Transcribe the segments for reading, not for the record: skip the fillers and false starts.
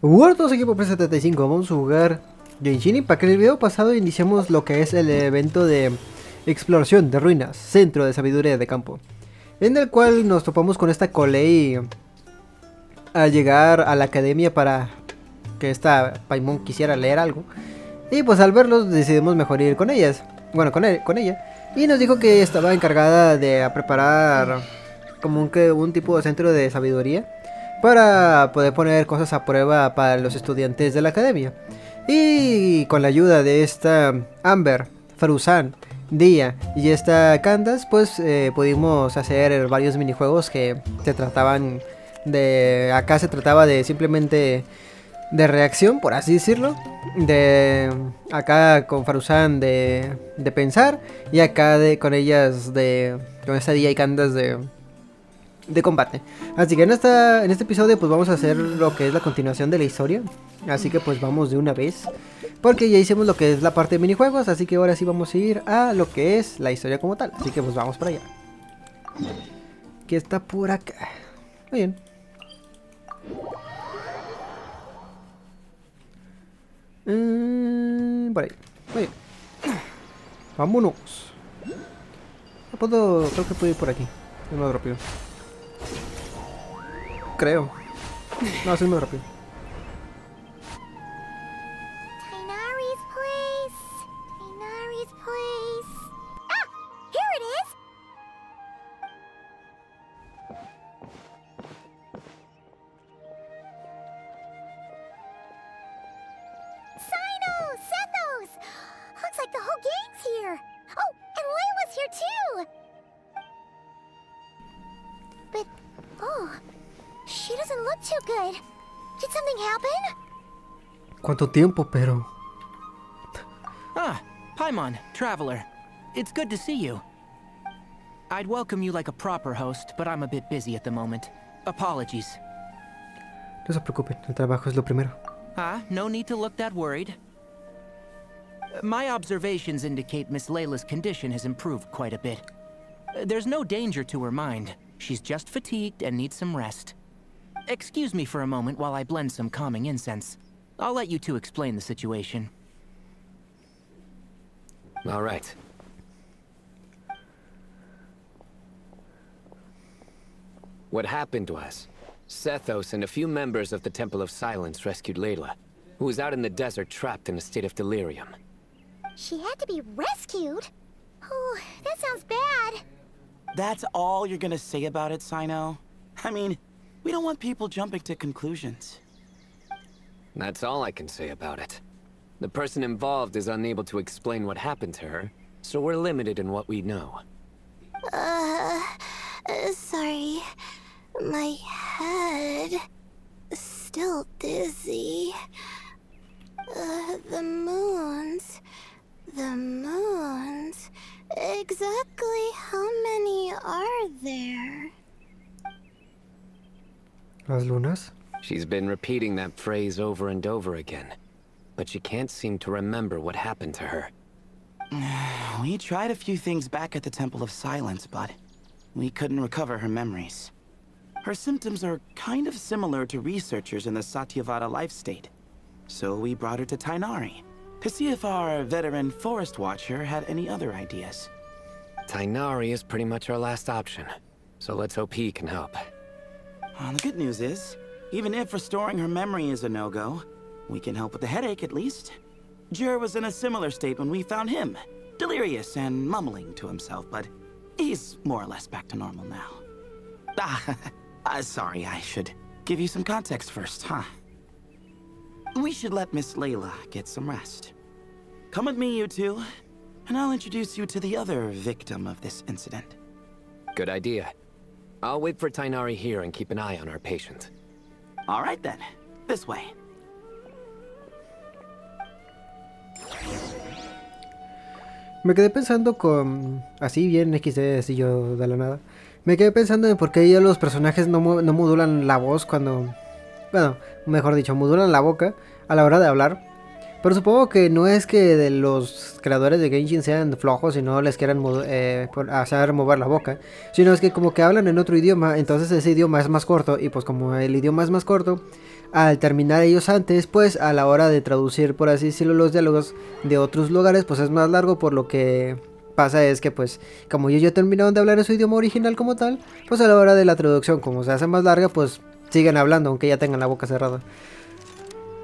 Hola a todos, equipo P75, vamos a jugar Genshin Impact. En el video pasado iniciamos lo que es el evento de exploración de ruinas, centro de sabiduría de campo, en el cual nos topamos con esta Colei al llegar a la academia para que esta Paimon quisiera leer algo. Y pues al verlos decidimos mejor ir con ellas, bueno, con ella. Y nos dijo que estaba encargada de preparar como un tipo de centro de sabiduría para poder poner cosas a prueba para los estudiantes de la academia. Y con la ayuda de esta Amber, Faruzan, Dia y esta Candace, pues pudimos hacer varios minijuegos que se trataban de... Acá se trataba de simplemente de reacción, por así decirlo. De acá con Faruzan de pensar. Y acá con ellas con esta Dia y Candace de combate. Así que en este episodio pues vamos a hacer lo que es la continuación de la historia. Así que pues vamos de una vez, porque ya hicimos lo que es la parte de minijuegos. Así que ahora sí vamos a ir a lo que es la historia como tal. Así que pues vamos para allá. ¿Qué está por acá? Muy bien. Por ahí. Muy bien. Vámonos. Creo que puedo ir por aquí. Es más rápido. Creo. No, es más rápido. Tighnari's place. Tighnari's place. Ah! Here it is! Sino! Sethos! Looks like the whole gang's here. Oh, and Layla's here too! But, oh, she doesn't look too good. Did something happen? ¿Cuánto tiempo, pero? Ah, Paimon, traveler. It's good to see you. I'd welcome you like a proper host, but I'm a bit busy at the moment. Apologies. No se preocupen, el trabajo es lo primero. Ah, no need to look that worried. My observations indicate Miss Layla's condition has improved quite a bit. There's no danger to her mind. She's just fatigued and needs some rest. Excuse me for a moment while I blend some calming incense. I'll let you two explain the situation. All right. What happened was, Sethos and a few members of the Temple of Silence rescued Laila, who was out in the desert trapped in a state of delirium. She had to be rescued? Oh, that sounds bad. That's all you're gonna say about it, Sino? I mean, we don't want people jumping to conclusions. That's all I can say about it. The person involved is unable to explain what happened to her, so we're limited in what we know. Sorry. My head... still dizzy. The moons... Exactly how many are there? ¿Las lunas? She's been repeating that phrase over and over again, but she can't seem to remember what happened to her. We tried a few things back at the Temple of Silence, but we couldn't recover her memories. Her symptoms are kind of similar to researchers in the Satyavada life state. So we brought her to Tighnari to see if our veteran forest watcher had any other ideas. Tighnari is pretty much our last option, so let's hope he can help. The good news is, even if restoring her memory is a no-go, we can help with the headache at least. Jur was in a similar state when we found him, delirious and mumbling to himself, but he's more or less back to normal now. Sorry, I should give you some context first, huh? We should let Miss Layla get some rest. Come with me, you two, and I'll introduce you to the other victim of this incident. Good idea. I'll wait for Tighnari here and keep an eye on our patient. All right then, this way. Me quedé pensando con... Así bien XD, así yo de la nada. Me quedé pensando en por qué ya los personajes no modulan la voz cuando... Bueno, mejor dicho, modulan la boca a la hora de hablar. Pero supongo que no es que de los creadores de Genshin sean flojos y no les quieran hacer mover la boca, sino es que como que hablan en otro idioma, entonces ese idioma es más corto y pues como el idioma es más corto, al terminar ellos antes, pues a la hora de traducir, por así decirlo, los diálogos de otros lugares, pues es más largo, por lo que pasa es que pues como ellos ya terminaron de hablar en su idioma original como tal, pues a la hora de la traducción, como se hace más larga, pues siguen hablando aunque ya tengan la boca cerrada.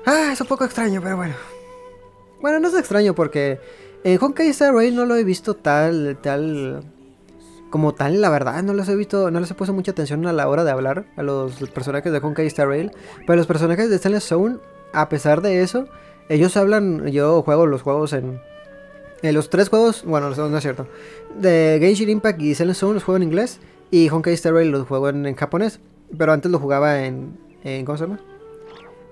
Ah, es un poco extraño, pero bueno. Bueno, no es extraño porque en Honkai Star Rail no lo he visto como tal, la verdad, no les he visto, no les he puesto mucha atención a la hora de hablar a los personajes de Honkai Star Rail, pero los personajes de Stanley Zone, a pesar de eso, ellos hablan, yo juego los juegos en los tres juegos, bueno, no es cierto, de Genshin Impact y Stanley Zone los juego en inglés y Honkai Star Rail los juego en japonés, pero antes lo jugaba ¿cómo se llama?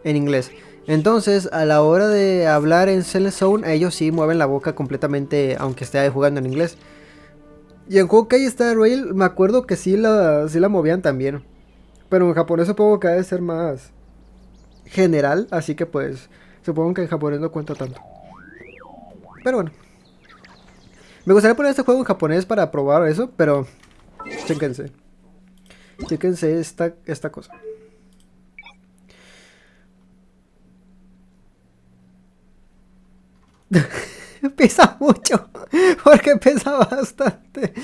En inglés. Entonces, a la hora de hablar en Stanley Zone, ellos sí mueven la boca completamente, aunque esté jugando en inglés. Y en Honkai Star Rail me acuerdo que sí la movían también. Pero en japonés supongo que ha de ser más general. Así que pues supongo que en japonés no cuenta tanto. Pero bueno. Me gustaría poner este juego en japonés para probar eso. Pero chéquense. Chéquense esta cosa. Pesa mucho. Porque pesa bastante.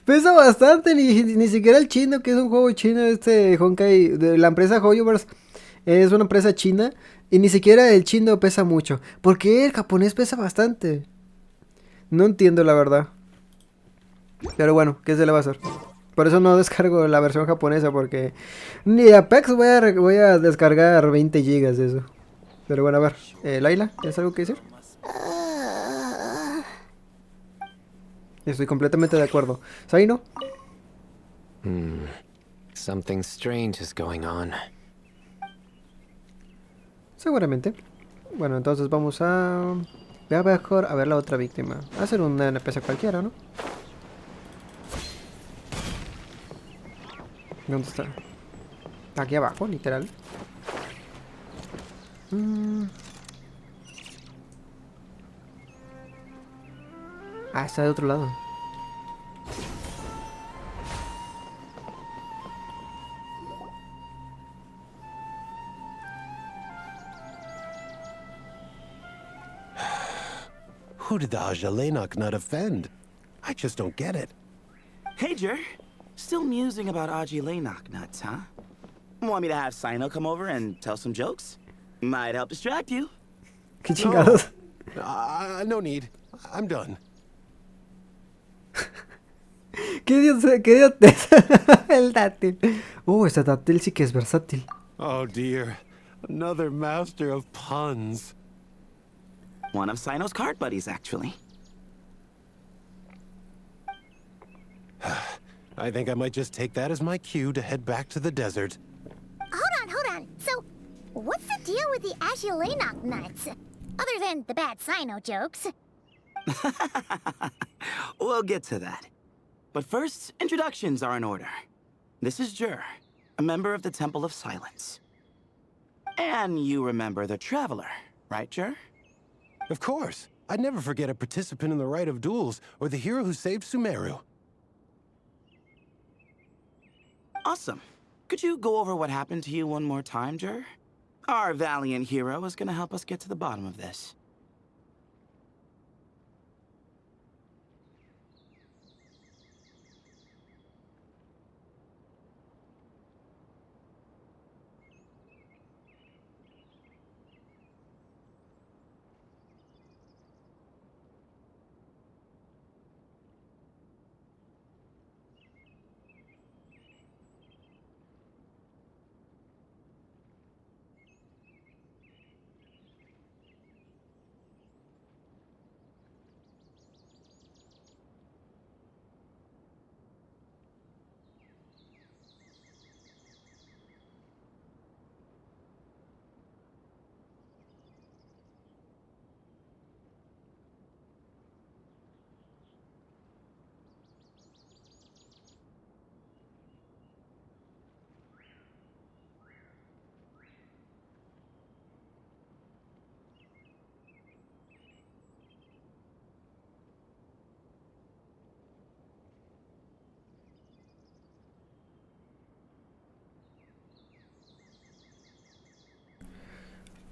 Pesa bastante. Ni siquiera el chino, que es un juego chino. Este Honkai de la empresa Hoyoverse. Es una empresa china. Y ni siquiera el chino pesa mucho. ¿Por qué el japonés pesa bastante? No entiendo la verdad. Pero bueno, ¿qué se le va a hacer? Por eso no descargo la versión japonesa. Porque ni a Apex voy a descargar 20 gigas de eso. Pero bueno, a ver. Laila, ¿tienes algo que decir? Estoy completamente de acuerdo. ¿Saino? Something strange is going on. Seguramente. Bueno, entonces vamos a... Voy a mejor a ver la otra víctima. Va a ser un NPC cualquiera, ¿no? ¿Dónde está? Aquí abajo, literal. Ah, está de otro lado. Who did the Ajalenok not offend? I just don't get it. Hey, Jer. Still musing about Aji Lanok nuts, huh? Want me to have Sino come over and tell some jokes? Might help distract you. ¿Qué chingados? No need. I'm done. ¿Qué dios es? El dátil. Este dátil sí que es versátil. Oh dear. Another master of puns. One of Sino's card buddies, actually. I think I might just take that as my cue to head back to the desert. Hold on. So, what's the deal with the Agilanok nuts? Other than the bad Sino jokes. We'll get to that. But first, introductions are in order. This is Jer, a member of the Temple of Silence. And you remember the Traveler, right, Jer? Of course. I'd never forget a participant in the Rite of Duels or the hero who saved Sumeru. Awesome. Could you go over what happened to you one more time, Jer? Our valiant hero is gonna help us get to the bottom of this.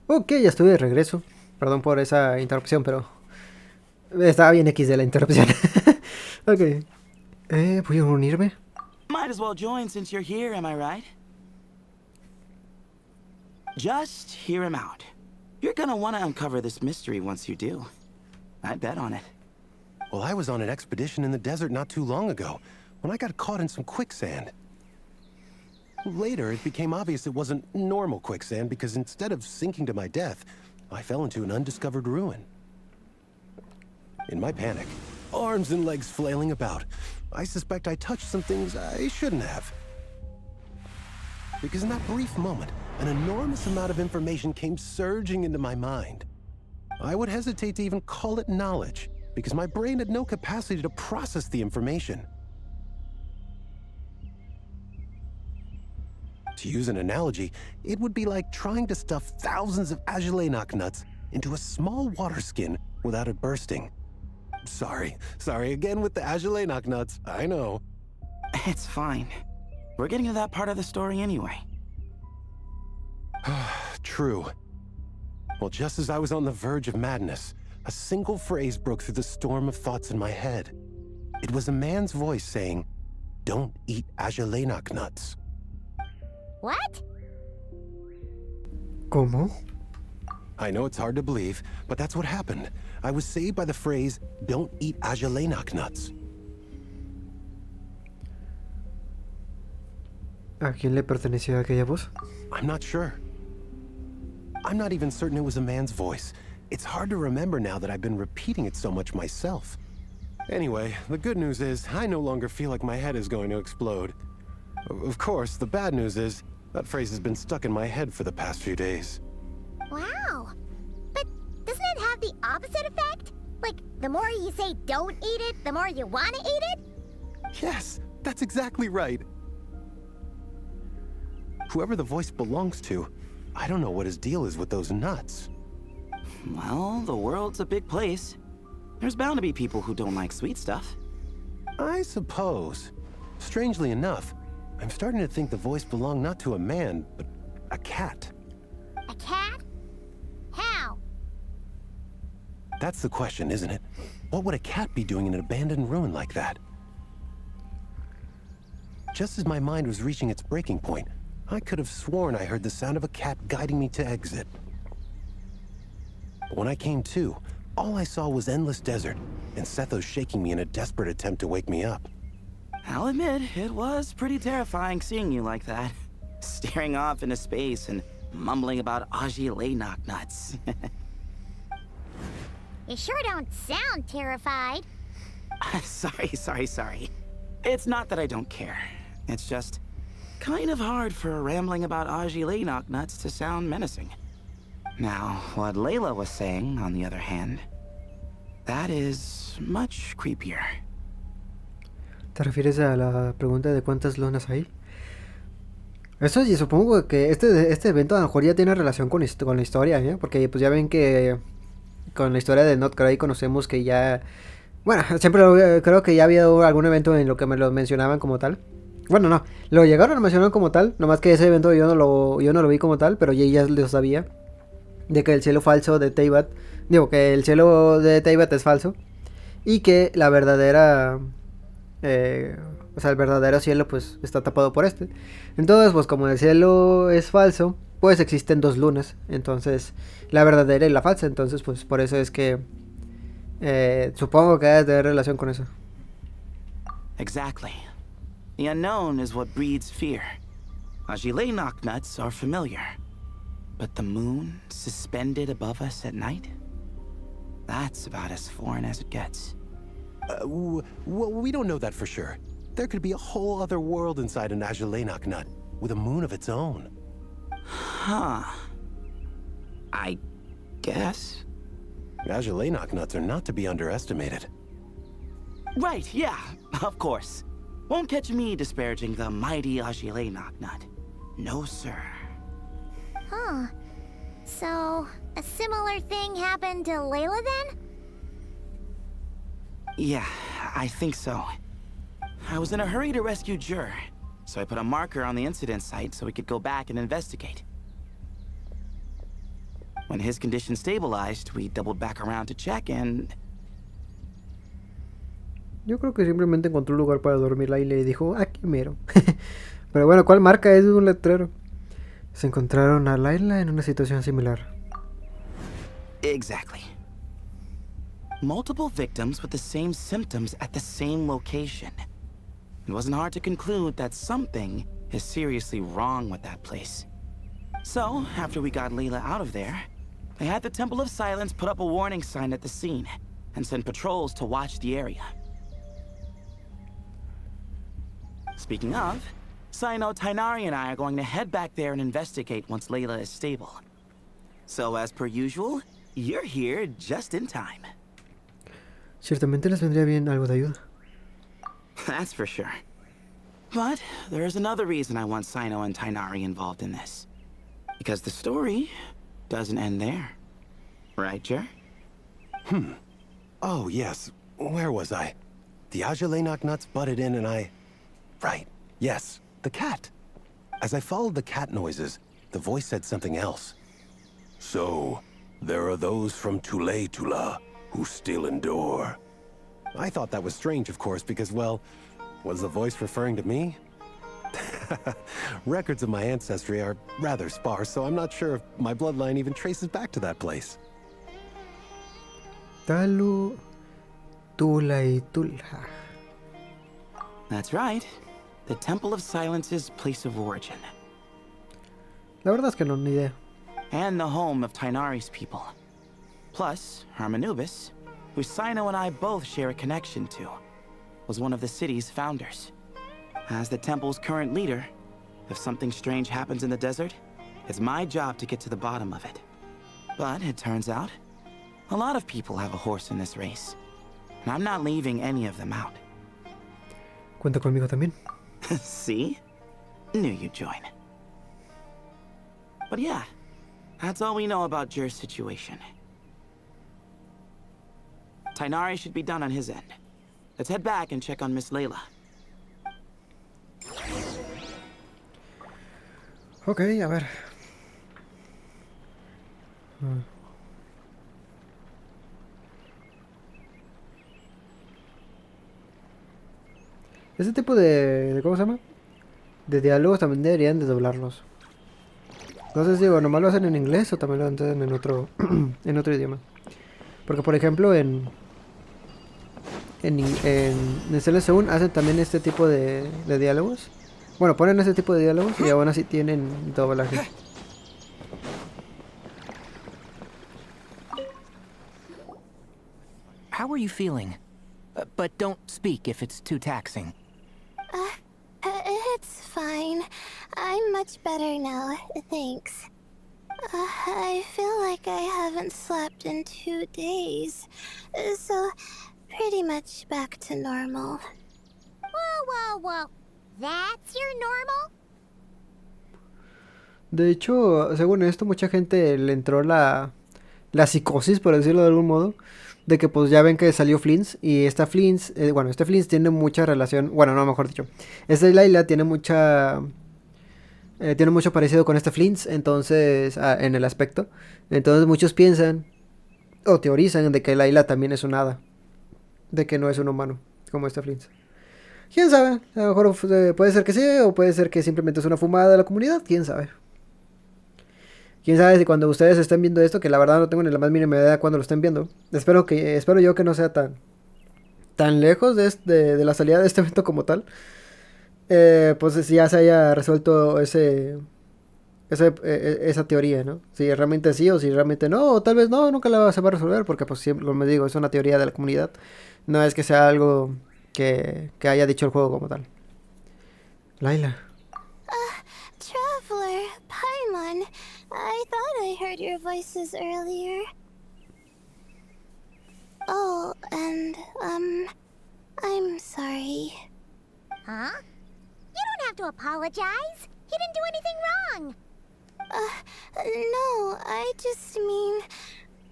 Ok, ya estoy de regreso. Perdón por esa interrupción, pero estaba bien X de la interrupción. Ok. Voy a unirme. Might as well join since you're here, am I right? Just hear him out. You're gonna want to uncover this mystery once you do. I bet on it. Well, I was on an expedition in the desert not too long ago, when I got caught in some quicksand. Later, it became obvious it wasn't normal quicksand because instead of sinking to my death, I fell into an undiscovered ruin. In my panic, arms and legs flailing about, I suspect I touched some things I shouldn't have. Because in that brief moment, an enormous amount of information came surging into my mind. I would hesitate to even call it knowledge, because my brain had no capacity to process the information. To use an analogy, it would be like trying to stuff thousands of Agelenok nuts into a small water skin without it bursting. Sorry again with the Agelenok nuts, I know. It's fine. We're getting to that part of the story anyway. True. Well, just as I was on the verge of madness, a single phrase broke through the storm of thoughts in my head. It was a man's voice saying, "Don't eat Agelenok nuts." What? ¿Cómo? I know it's hard to believe, but that's what happened. I was saved by the phrase, "Don't eat Agelenok nuts." ¿A quién le pertenecía aquella voz? I'm not sure. I'm not even certain it was a man's voice. It's hard to remember now that I've been repeating it so much myself. Anyway, the good news is I no longer feel like my head is going to explode. Of course, the bad news is that phrase has been stuck in my head for the past few days. Wow. But doesn't it have the opposite effect? Like, the more you say don't eat it, the more you want to eat it? Yes, that's exactly right. Whoever the voice belongs to, I don't know what his deal is with those nuts. Well, the world's a big place. There's bound to be people who don't like sweet stuff. I suppose. Strangely enough, I'm starting to think the voice belonged not to a man, but a cat. A cat? How? That's the question, isn't it? What would a cat be doing in an abandoned ruin like that? Just as my mind was reaching its breaking point, I could have sworn I heard the sound of a cat guiding me to exit. But when I came to, all I saw was endless desert, and Sethos shaking me in a desperate attempt to wake me up. I'll admit, it was pretty terrifying seeing you like that. Staring off into space and mumbling about Agelenok nuts. You sure don't sound terrified. Sorry. It's not that I don't care. It's just kind of hard for rambling about Agelenok nuts to sound menacing. Now, what Laila was saying, on the other hand, that is much creepier. ¿Te refieres a la pregunta de cuántas lunas hay? Eso sí, supongo que este evento a lo mejor ya tiene relación con la historia, ¿eh? Porque pues ya ven que con la historia de Not Cry conocemos que ya... Bueno, siempre creo que ya había algún evento en lo que me lo mencionaban como tal. Bueno, no, lo llegaron a mencionar como tal, nomás que ese evento yo no lo vi como tal, pero ya lo sabía. De que el cielo falso de Teyvat, digo que el cielo de Teyvat es falso. Y que la verdadera... o sea, el verdadero cielo pues está tapado por este. Entonces pues como el cielo es falso, pues existen dos lunas. Entonces la verdadera y la falsa. Entonces pues por eso es que supongo que debe tener relación con eso. Exactly. The unknown is what breeds fear. Agelenok nuts are familiar. But the moon suspended above us at night? That's about as foreign as it gets. Well, we don't know that for sure. There could be a whole other world inside an Agelenok nut, with a moon of its own. Huh. I guess. Agelenok nuts are not to be underestimated. Right, yeah, of course. Won't catch me disparaging the mighty Agelenok nut. No, sir. Huh. So, a similar thing happened to Laila then? Yeah, I think so. I was in a hurry to rescue Jur, so I put a marker on the incident site so we could go back and investigate. When his condition stabilized, we doubled back around to check and... Yo creo que simplemente encontró un lugar para dormir Laila y dijo, aquí mero. Pero bueno, ¿cuál marca? Es un letrero. Se encontraron a Laila en una situación similar. Exactly. Multiple victims with the same symptoms at the same location. It wasn't hard to conclude that something is seriously wrong with that place. So, after we got Laila out of there, I had the Temple of Silence put up a warning sign at the scene and send patrols to watch the area. Speaking of, Sino, Tainari and I are going to head back there and investigate once Laila is stable. So, as per usual, you're here just in time. Ciertamente les vendría bien algo de ayuda. That's for sure. But there's another reason I want Sino and Tainari involved in this. Because the story doesn't end there. Right, Jer? Oh, yes. Where was I? The Ajalay nuts butted in and I... Right. Yes. The cat. As I followed the cat noises, the voice said something else. So, there are those from Tula who still endure. I thought that was strange, of course, because, well, was the voice referring to me? Records of my ancestry are rather sparse, so I'm not sure if my bloodline even traces back to that place. Talu, Tula y Tulha. That's right. The Temple of Silence's place of origin. La verdad es que no, ni idea. And the home of Tainari's people. Plus, Hermanubis, who Sino and I both share a connection to, was one of the city's founders. As the temple's current leader, if something strange happens in the desert, it's my job to get to the bottom of it. But it turns out, a lot of people have a horse in this race. And I'm not leaving any of them out. Cuenta conmigo también. See? Knew you'd join. But yeah, that's all we know about Jer's situation. Tainari should be done on his end. Let's head back and check on Miss Laila. Ok, a ver. Este tipo de ¿cómo se llama? De diálogos también deberían de doblarlos. No sé si nomás lo hacen en inglés o también lo hacen en otro en otro idioma. Porque por ejemplo en CLS1 hacen también este tipo de diálogos. Bueno, ponen este tipo de diálogos y aún así tienen doblaje. How are you feeling? But don't speak if it's too taxing. It's fine. I'm much better now, thanks. I feel like I haven't slept in 2 days, so pretty much back to normal. Whoa. That's your normal? De hecho, según esto, mucha gente le entró la psicosis, por decirlo de algún modo, de que pues ya ven que salió Flins y esta Flins, este Flins tiene mucha relación, bueno, no, mejor dicho, esta Laila tiene tiene mucho parecido con este Flins, entonces, en el aspecto, entonces muchos piensan o teorizan de que Laila también es un hada, de que no es un humano, como este Flins. ¿Quién sabe? A lo mejor puede ser que sí, o puede ser que simplemente es una fumada de la comunidad, quién sabe. Quién sabe si cuando ustedes estén viendo esto, que la verdad no tengo ni la más mínima idea cuando lo estén viendo. Espero yo que no sea tan lejos de la salida de este evento como tal. Pues si ya se haya resuelto esa teoría, ¿no? Si realmente sí o si realmente no, o tal vez no, nunca se va a resolver, porque pues siempre, como digo, es una teoría de la comunidad. No es que sea algo que haya dicho el juego como tal. Laila. Traveler, Paimon, I thought I heard your voices earlier. Oh, and, I'm sorry. Huh? You don't have to apologize. He didn't do anything wrong. No, I just mean,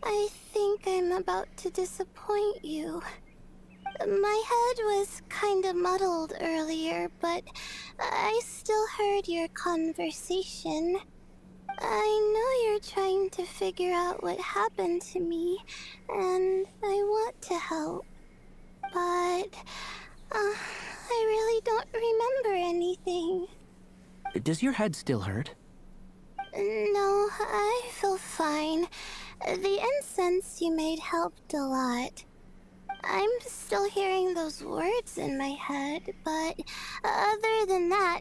I think I'm about to disappoint you. My head was kinda muddled earlier, but I still heard your conversation. I know you're trying to figure out what happened to me, and I want to help. But, I really don't remember anything. Does your head still hurt? No, I feel fine. The incense you made helped a lot. I'm still hearing those words in my head, but other than that,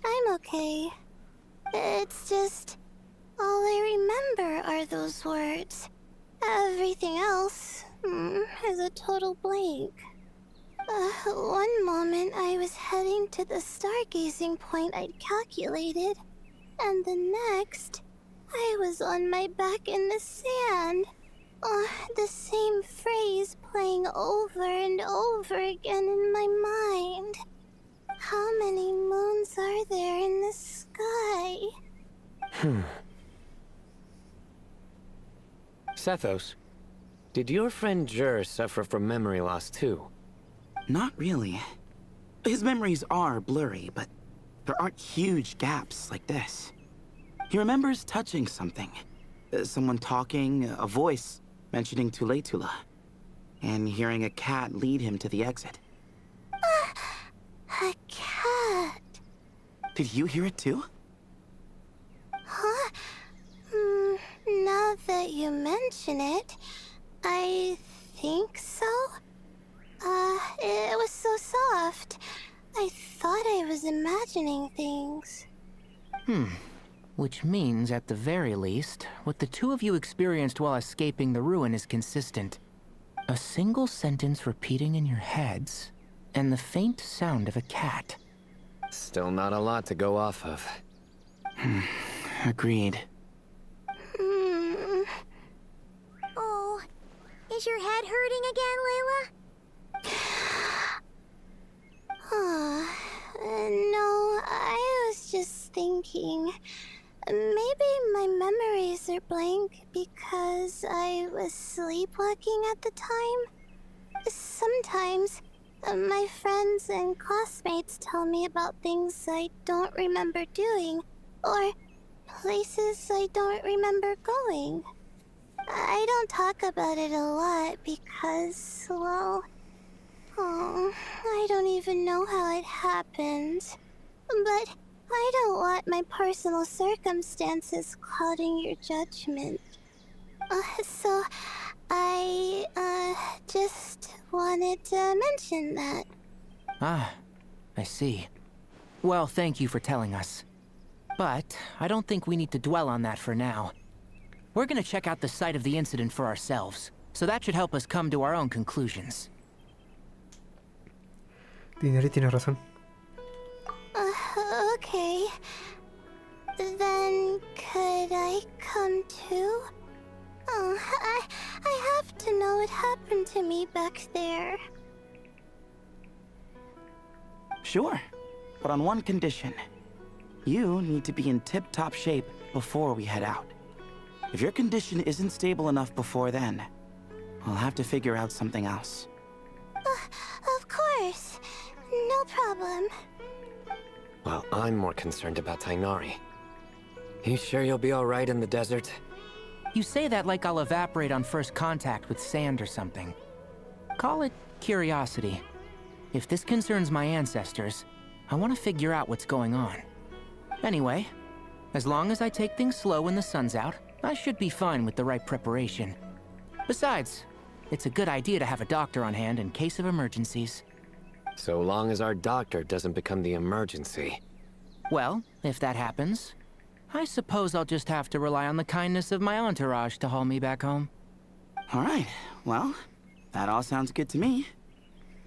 I'm okay. It's just, all I remember are those words. Everything else is a total blank. One moment I was heading to the stargazing point I'd calculated, and the next, I was on my back in the sand. The same phrase playing over and over again in my mind. How many moons are there in the sky? Sethos, did your friend Jur suffer from memory loss too? Not really. His memories are blurry, but there aren't huge gaps like this. He remembers touching something. Someone talking, a voice mentioning Tuletula, and hearing a cat lead him to the exit. A cat. Did you hear it too? Huh? Now that you mention it, I think so. It was so soft. I thought I was imagining things. Which means, at the very least, what the two of you experienced while escaping the ruin is consistent. A single sentence repeating in your heads, and the faint sound of a cat. Still not a lot to go off of. Agreed. Oh, is your head hurting again, Layla? No, I was just thinking. Maybe my memories are blank because I was sleepwalking at the time. Sometimes, my friends and classmates tell me about things I don't remember doing, or places I don't remember going. I don't talk about it a lot because, well, I don't even know how it happened. But I don't want my personal circumstances clouding your judgment. So I, just wanted to mention that. Ah, I see. Well, thank you for telling us. But I don't think we need to dwell on that for now. We're gonna check out the site of the incident for ourselves, so that should help us come to our own conclusions. Tienes razón. Okay. Then could I come too? I have to know what happened to me back there. Sure, but on one condition. You need to be in tip-top shape before we head out. If your condition isn't stable enough before then, we'll have to figure out something else. Of course. No problem. Well, I'm more concerned about Tainari. You sure you'll be alright in the desert? You say that like I'll evaporate on first contact with sand or something. Call it curiosity. If this concerns my ancestors, I want to figure out what's going on. Anyway, as long as I take things slow when the sun's out, I should be fine with the right preparation. Besides, it's a good idea to have a doctor on hand in case of emergencies. So long as our doctor doesn't become the emergency. Well, if that happens, I suppose I'll just have to rely on the kindness of my entourage to haul me back home. Alright, well, that all sounds good to me.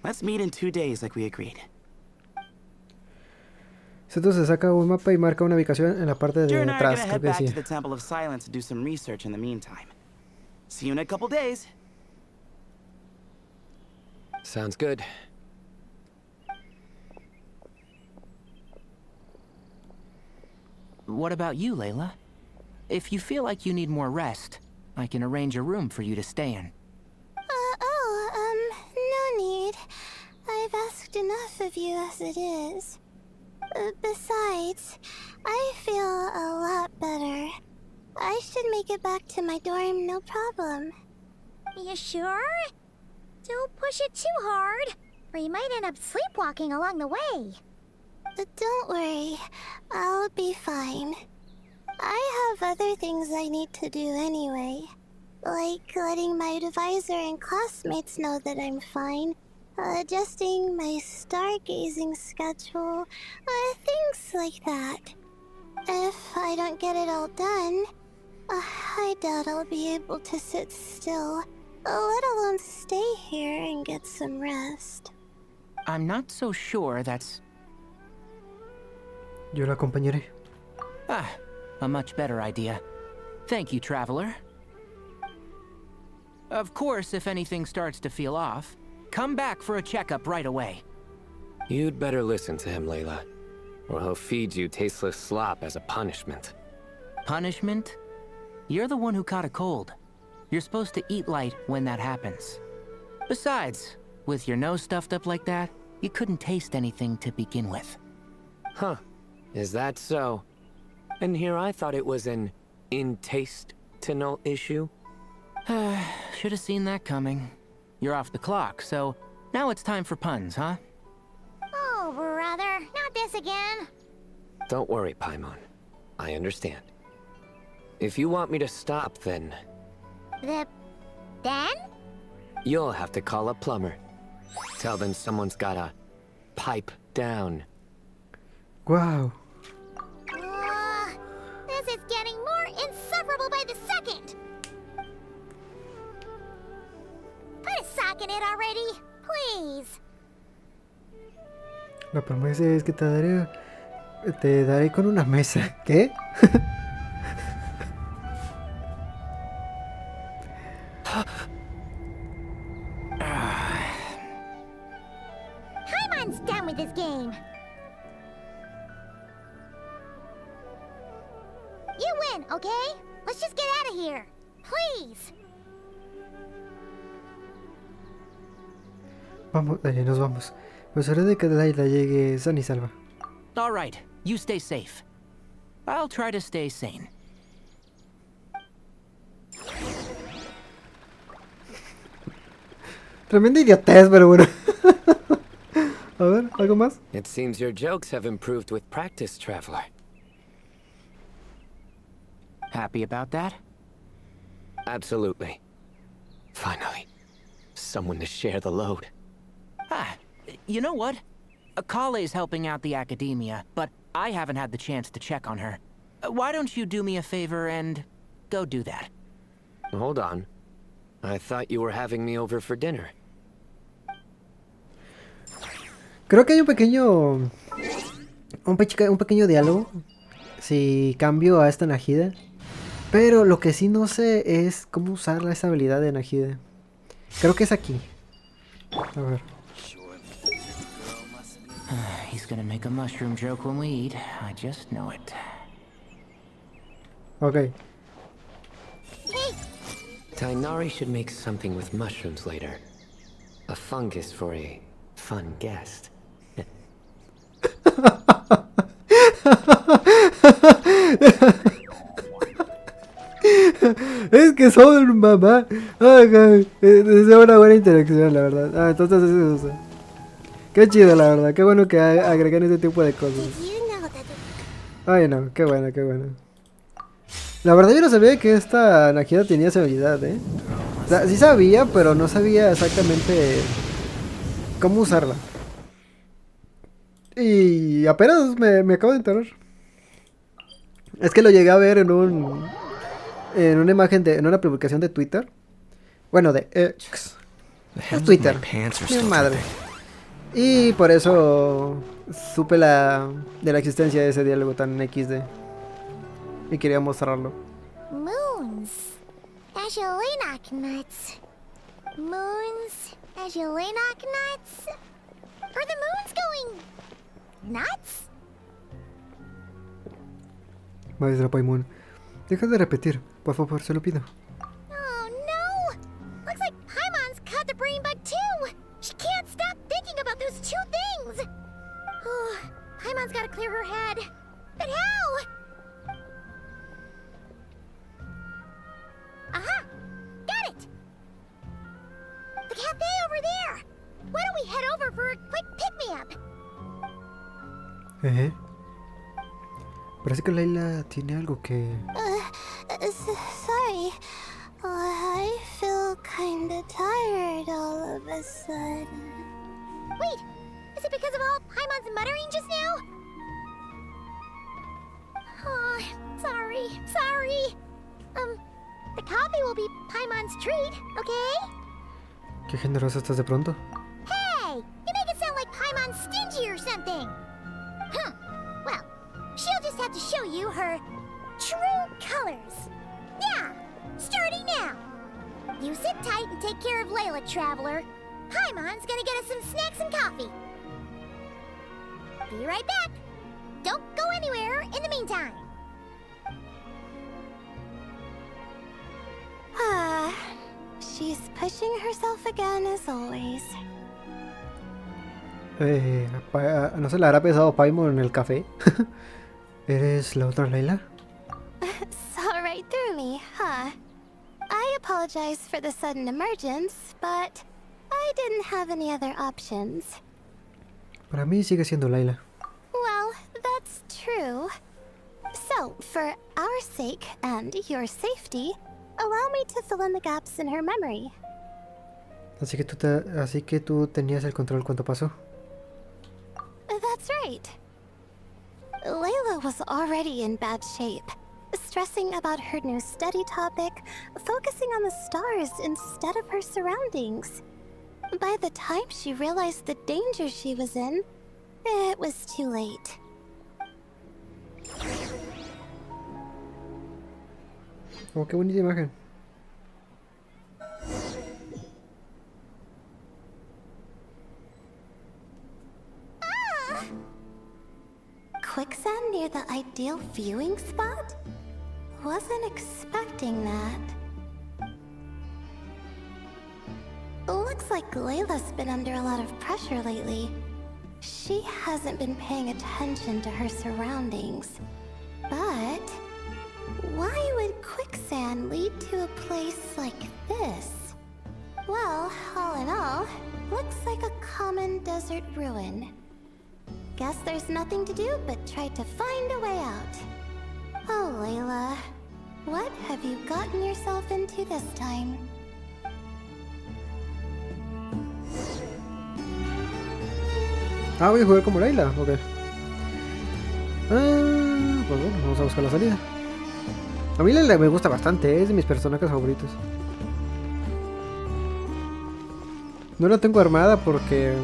Let's meet in 2 days like we agreed. Entonces saca un mapa y marca una ubicación en la parte de Jur and I are atrás, gonna creo head que back to decía. the Temple of Silence to do some research in the meantime. See you in a couple days. Sounds good. What about you, Layla? If you feel like you need more rest, I can arrange a room for you to stay in. No need. I've asked enough of you as it is. Besides, I feel a lot better. I should make it back to my dorm, no problem. You sure? Don't push it too hard, or you might end up sleepwalking along the way. Don't worry, I'll be fine. I have other things I need to do anyway. Like letting my advisor and classmates know that I'm fine. Adjusting my stargazing schedule. Things like that. If I don't get it all done, I doubt I'll be able to sit still, let alone stay here and get some rest. I'm not so sure that's... Yo la acompañaré. A much better idea. Thank you, Traveler. Of course, if anything starts to feel off, come back for a checkup right away. You'd better listen to him, Laila, or he'll feed you tasteless slop as a punishment. Punishment? You're the one who caught a cold. You're supposed to eat light when that happens. Besides, with your nose stuffed up like that, you couldn't taste anything to begin with. Huh. Is that so? And here I thought it was an intestinal issue. Should have seen that coming. You're off the clock, so now it's time for puns, huh? Oh, brother, not this again. Don't worry, Paimon. I understand. If you want me to stop, then Then? you'll have to call a plumber. Tell them someone's gotta pipe down. Wow. This is getting more insufferable by the second. Put a sock in it already, please. La promesa es que te daré con una mesa. ¿Qué? Paimon's done with this game. You win, okay? Let's just get out of here. Please. Vamos, nos vamos. Pues haré de que Laila llegue sana y salva. All right, you stay safe. I'll try to stay sane. Tremenda idiotez, pero bueno. A ver, ¿algo más? It seems your jokes have improved with practice, Traveler. Happy about that? Absolutely. Finally, someone to share the load. You know what? Kale's helping out the academia, but I haven't had the chance to check on her. Why don't you do me a favor and go do that? Hold on. I thought you were having me over for dinner. Creo que hay un pequeño diálogo si cambio a esta Nahida. Pero lo que sí no sé es cómo usar esa habilidad de Nahida. Creo que es aquí. A ver. He's gonna make a mushroom joke when we eat. I just know it. Ok. Tainari should make something with mushrooms later. A fungus for a fun guest. Es que son mamá. Es una buena interacción, la verdad. Entonces es eso. Qué chido, la verdad. Qué bueno que agregan ese tipo de cosas. Ay, no. Qué bueno, qué bueno. La verdad yo no sabía que esta Nahida tenía esa habilidad, O sea, sí sabía, pero no sabía exactamente cómo usarla. Y apenas me acabo de enterar. Es que lo llegué a ver en una imagen en una publicación de Twitter. Bueno, de X. Es Twitter. Mi madre. Y por eso supe de la existencia de ese diálogo tan XD. Y quería mostrarlo. Moons. Ashilinak nuts. Moons. Ashilinak nuts. Are the moons going nuts? Maestra Paimon, deja de repetir, por favor, se lo pido. Oh no! Looks like Paimon's caught the brain bug too! She can't stop thinking about those two things! Oh, Paimon's gotta clear her head. But how? cafe over there. Why don't we head over for a quick pick-me-up? Parece que Laila tiene algo que... Sorry. I feel kinda tired all of a sudden. Wait, is it because of all Paimon's muttering just now? Oh, sorry. The coffee will be Paimon's treat, okay? Qué generosa estás de pronto. Hey, you make it sound like Paimon's stingy or something. Well, she'll just have to show you her true colors. Yeah, starting now. You sit tight and take care of Laila, traveler. Paimon's gonna get us some snacks and coffee. Be right back. Don't go anywhere in the meantime. She's pushing herself again as always. ¿No se le habrá pesado Paimon en el café? ¿Eres la otra Laila? Saw right through me, huh? I apologize for the sudden emergence, but I didn't have any other options. Para mí sigue siendo Laila. Well, that's true. So, for our sake and your safety, allow me to fill in the gaps in her memory. Así que tú tenías el control cuando pasó. That's right. Laila was already in bad shape, stressing about her new study topic, focusing on the stars instead of her surroundings. By the time she realized the danger she was in, it was too late. Oh, qué bonita imagen. Quicksand near the ideal viewing spot? Wasn't expecting that. Looks like Layla's been under a lot of pressure lately. She hasn't been paying attention to her surroundings. But why would quicksand lead to a place like this? Well, all in all, looks like a common desert ruin. Guess there's nothing to do but try to find a way out. Oh, Layla, what have you gotten yourself into this time? Ah, voy a jugar como Laila, ok. Pues bueno, vamos a buscar la salida. A mí Laila me gusta bastante, es de mis personajes favoritos. No la tengo armada porque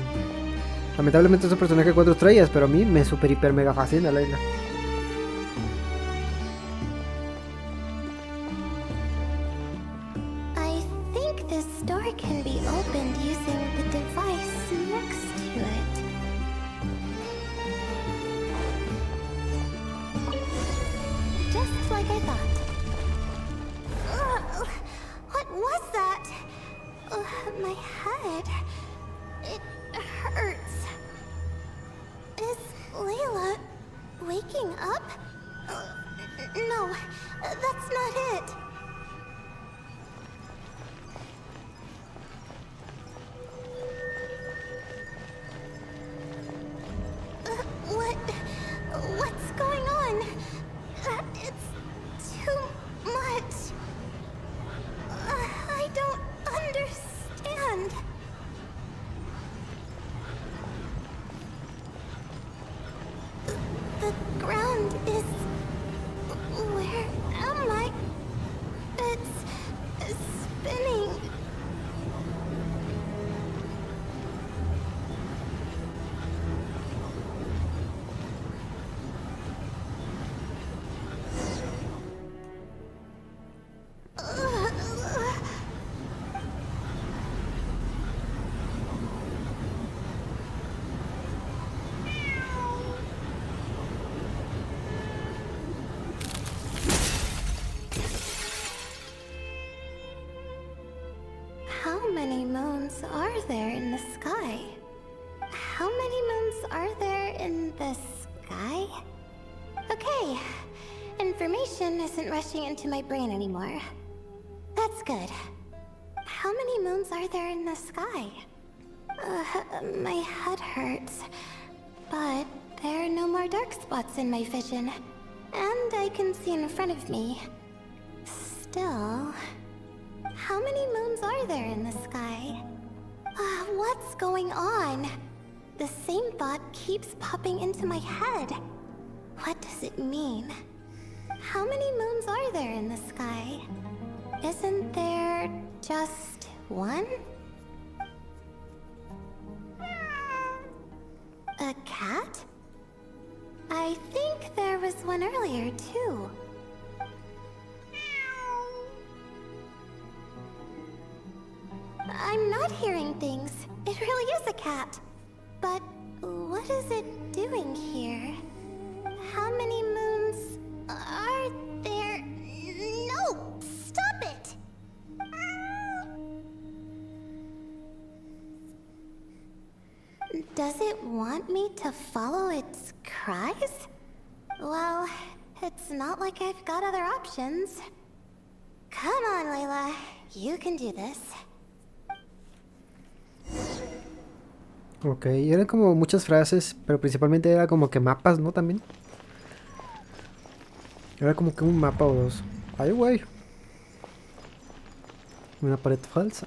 lamentablemente es un personaje de 4 estrellas, pero a mí me super hiper mega fascina Laila. I think this door can be opened using the device next to it. Just like I thought. Ugh, what was that? My head. It hurts. Is Layla waking up? No, that's not it. What's going on? It's too much. I don't understand. The ground is... Where am I? It's spinning. How many moons are there in the sky? How many moons are there in the sky? Okay, information isn't rushing into my brain anymore. That's good. how many moons are there in the sky? My head hurts. But there are no more dark spots in my vision. And I can see in front of me. Still... how many moons are there in the sky? What's going on? The same thought keeps popping into my head. What does it mean? How many moons are there in the sky? Isn't there just one? A cat? I think there was one earlier, too. I'm not hearing things. It really is a cat. But what is it doing here? How many moons are there? No! Stop it! Does it want me to follow its cries? Well, it's not like I've got other options. Come on, Laila. You can do this. Ok, eran como muchas frases, pero principalmente era como que mapas, ¿no? También. Era como que un mapa o dos. Ay, güey. Una pared falsa.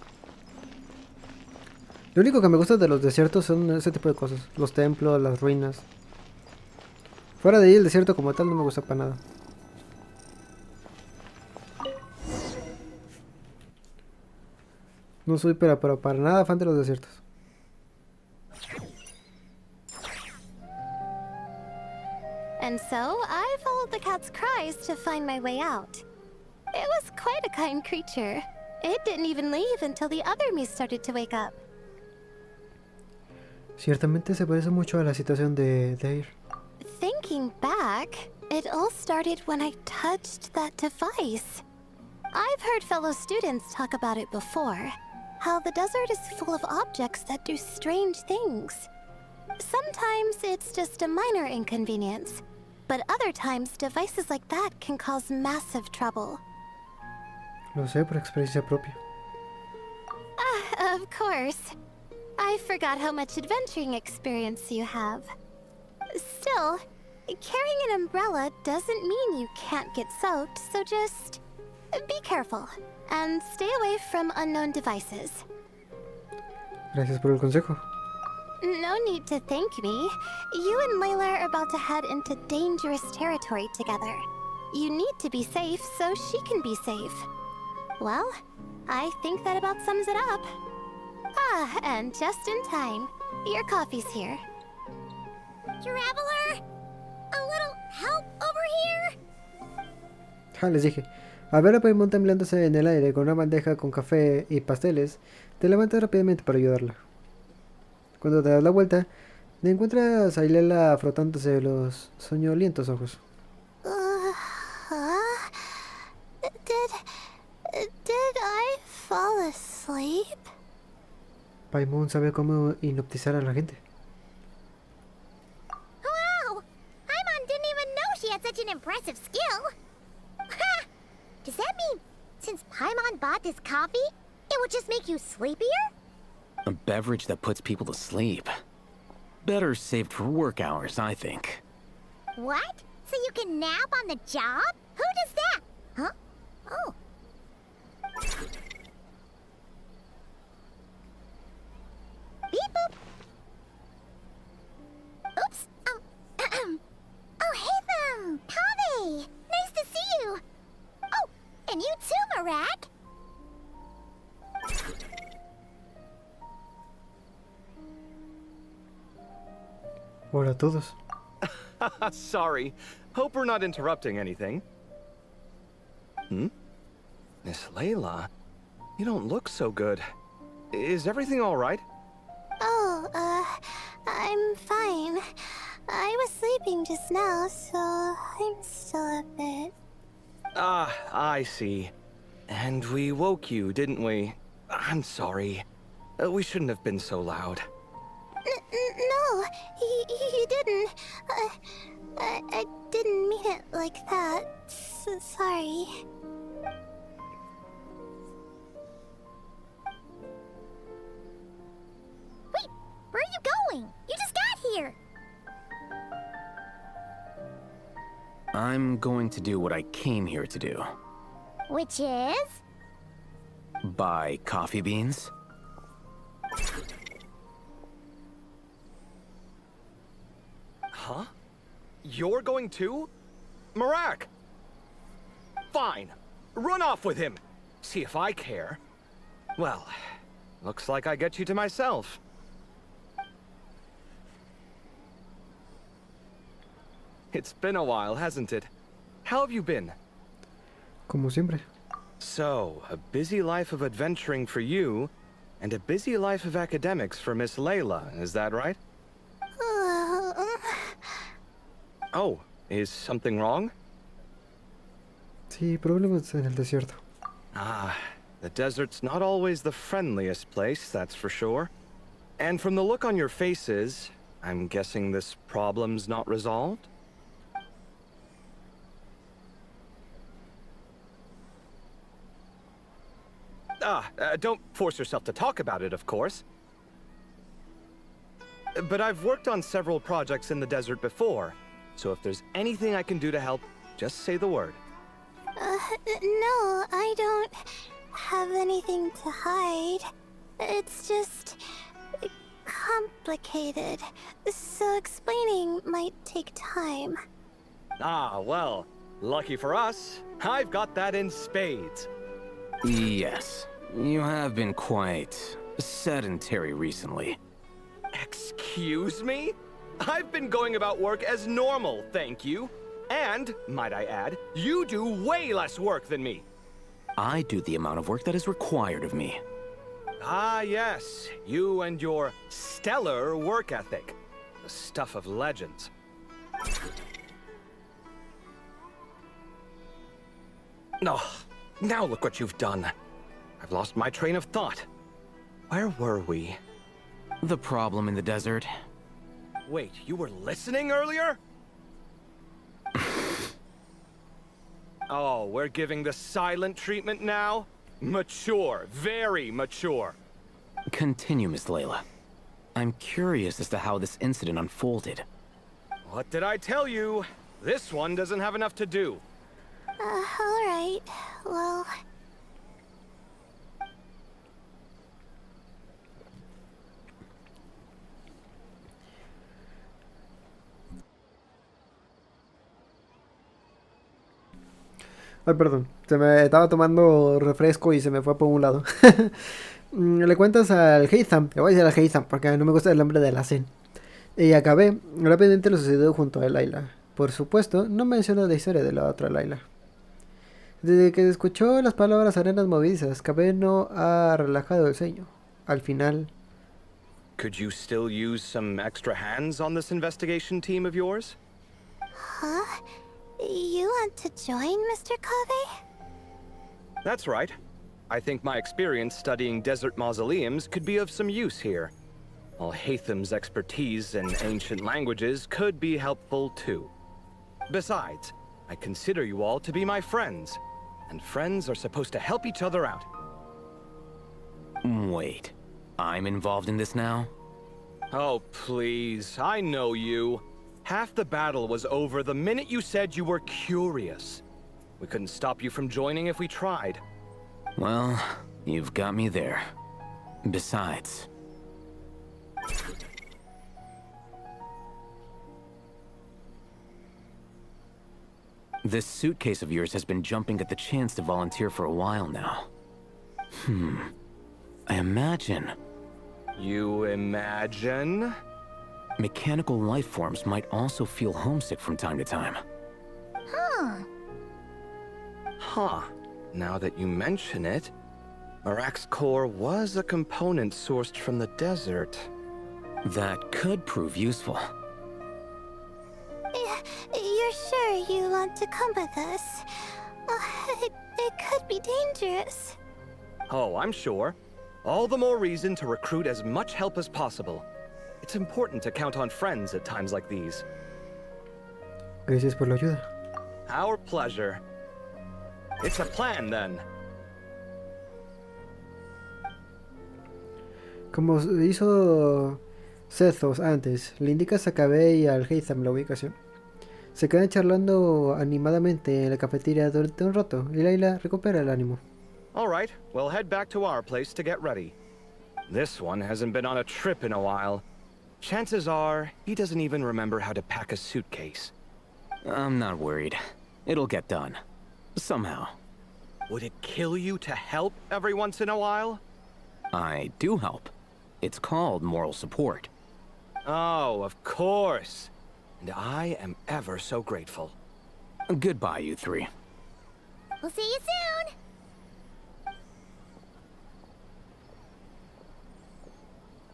Lo único que me gusta de los desiertos son ese tipo de cosas. Los templos, las ruinas. Fuera de ahí el desierto como tal no me gusta para nada. No soy pero para nada fan de los desiertos. And so, I followed the cat's cries to find my way out. It was quite a kind creature. It didn't even leave until the other me started to wake up. Ciertamente se parece mucho a la situación de Dare. Thinking back, it all started when I touched that device. I've heard fellow students talk about it before. How the desert is full of objects that do strange things. Sometimes it's just a minor inconvenience, but other times devices like that can cause massive trouble. Lo sé por experiencia propia. Of course. I forgot how much adventuring experience you have. Still, carrying an umbrella doesn't mean you can't get soaked, so just be careful and stay away from unknown devices. Gracias por el consejo. No need to thank me. You and Laila are about to head into dangerous territory together. You need to be safe so she can be safe. Well, I think that about sums it up. And just in time. Your coffee's here. Traveler? A little help over here? Les dije. Al ver a Paimon temblándose en el aire con una bandeja con café y pasteles, te levantas rápidamente para ayudarla. Cuando te das la vuelta, te encuentras a Laila frotándose los soñolientos ojos. Did I fall asleep? Paimon sabe cómo hipnotizar a la gente. Wow! Paimon didn't even know she had such an impressive skill. Ha! Does that mean since Paimon bought this coffee, it would just make you sleepier? A beverage that puts people to sleep. Better saved for work hours, I think. What? So you can nap on the job? Who does that? Huh? Oh. Beep boop. Oops. Oh, hey, Kave! Nice to see you. Oh, and you too, Marak. Hola todos. Sorry. Hope we're not interrupting anything. Miss Laila, you don't look so good. Is everything all right? Oh, I'm fine. I was sleeping just now, so I'm still a bit... Ah, I see. And we woke you, didn't we? I'm sorry. We shouldn't have been so loud. No, you didn't. I didn't mean it like that. Sorry. I'm going to do what I came here to do. Which is? Buy coffee beans? Huh? You're going too? Marak! Fine. Run off with him. See if I care. Well, looks like I get you to myself. It's been a while, hasn't it? How have you been? Como siempre. So, a busy life of adventuring for you, and a busy life of academics for Miss Laila, is that right? Oh, is something wrong? Sí, problemas en el desierto. Ah, the desert's not always the friendliest place, that's for sure. And from the look on your faces, I'm guessing this problem's not resolved? Don't force yourself to talk about it, of course. But I've worked on several projects in the desert before, so if there's anything I can do to help, just say the word. No, I don't have anything to hide. It's just complicated, so explaining might take time. Ah, well, lucky for us, I've got that in spades. Yes, you have been quite sedentary recently. Excuse me? I've been going about work as normal, thank you. And, might I add, you do way less work than me. I do the amount of work that is required of me. Ah, yes, you and your stellar work ethic. The stuff of legends. Oh, now look what you've done. I've lost my train of thought. Where were we? The problem in the desert. Wait, you were listening earlier? Oh, we're giving the silent treatment now? Mature, very mature. Continue, Miss Laila. I'm curious as to how this incident unfolded. What did I tell you? This one doesn't have enough to do. Alright, well... Ay, perdón, se me estaba tomando refresco y se me fue por un lado. Le cuentas al Heitham, le voy a decir al Heitham porque no me gusta el nombre de la Zen. Y acabé rápidamente lo sucedido junto a Laila. Por supuesto, no menciona la historia de la otra Laila. Desde que escuchó las palabras arenas movedizas, Cabé no ha relajado el sueño. Al final... Could you still use some extra hands on this investigation team of yours? Huh? You want to join, Mr. Cave? That's right. I think my experience studying desert mausoleums could be of some use here. While Haytham's expertise in ancient languages could be helpful too. Besides, I consider you all to be my friends, and friends are supposed to help each other out. Wait, I'm involved in this now? Oh, please, I know you. Half the battle was over the minute you said you were curious. We couldn't stop you from joining if we tried. Well, you've got me there. Besides... This suitcase of yours has been jumping at the chance to volunteer for a while now. I imagine... You imagine? Mechanical life forms might also feel homesick from time to time. Huh. Now that you mention it, Marak's core was a component sourced from the desert. That could prove useful. You're sure you want to come with us? It could be dangerous. Oh, I'm sure. All the more reason to recruit as much help as possible. It's important to count on friends at times like these. Gracias por la ayuda. Our pleasure. It's a plan, then. Como hizo Zethos antes, le indicas a Cabé y al Heitham la ubicación. Se quedan charlando animadamente en la cafetería durante un rato y Laila recupera el ánimo. All right, we'll head back to our place to get ready. This one hasn't been on a trip in a while. Chances are, he doesn't even remember how to pack a suitcase. I'm not worried. It'll get done. Somehow. Would it kill you to help every once in a while? I do help. It's called moral support. Oh, of course. And I am ever so grateful. Goodbye, you three. We'll see you soon!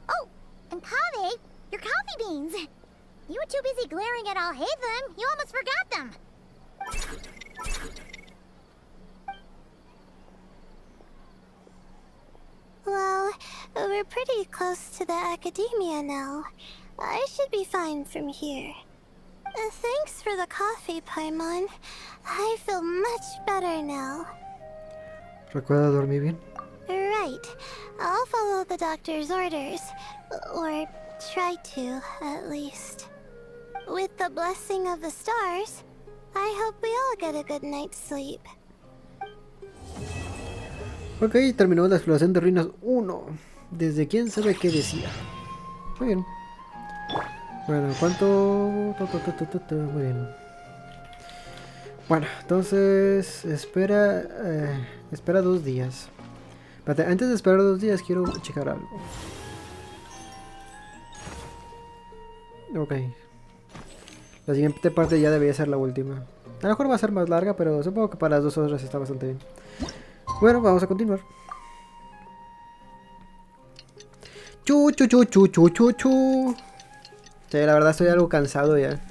Oh, and Kaveh, your coffee beans! You were too busy glaring at all Hatham, you almost forgot them! Well, we're pretty close to the academia now. I should be fine from here. Thanks for the coffee, Paimon. I feel much better now. ¿Recuerda dormir bien? Right. I'll follow the doctor's orders. Or try to, at least. With the blessing of the stars, I hope we all get a good night's sleep. Ok, terminó la exploración de ruinas 1. Desde quién sabe qué decía. Muy bien. Bueno, ¿cuánto? Muy bien. Bueno, entonces espera 2 días. Espérate, antes de esperar 2 días quiero checar algo. Ok. La siguiente parte ya debería ser la última. A lo mejor va a ser más larga, pero supongo que para las 2 horas está bastante bien. Bueno, vamos a continuar. Chu. Sí, la verdad estoy algo cansado ya.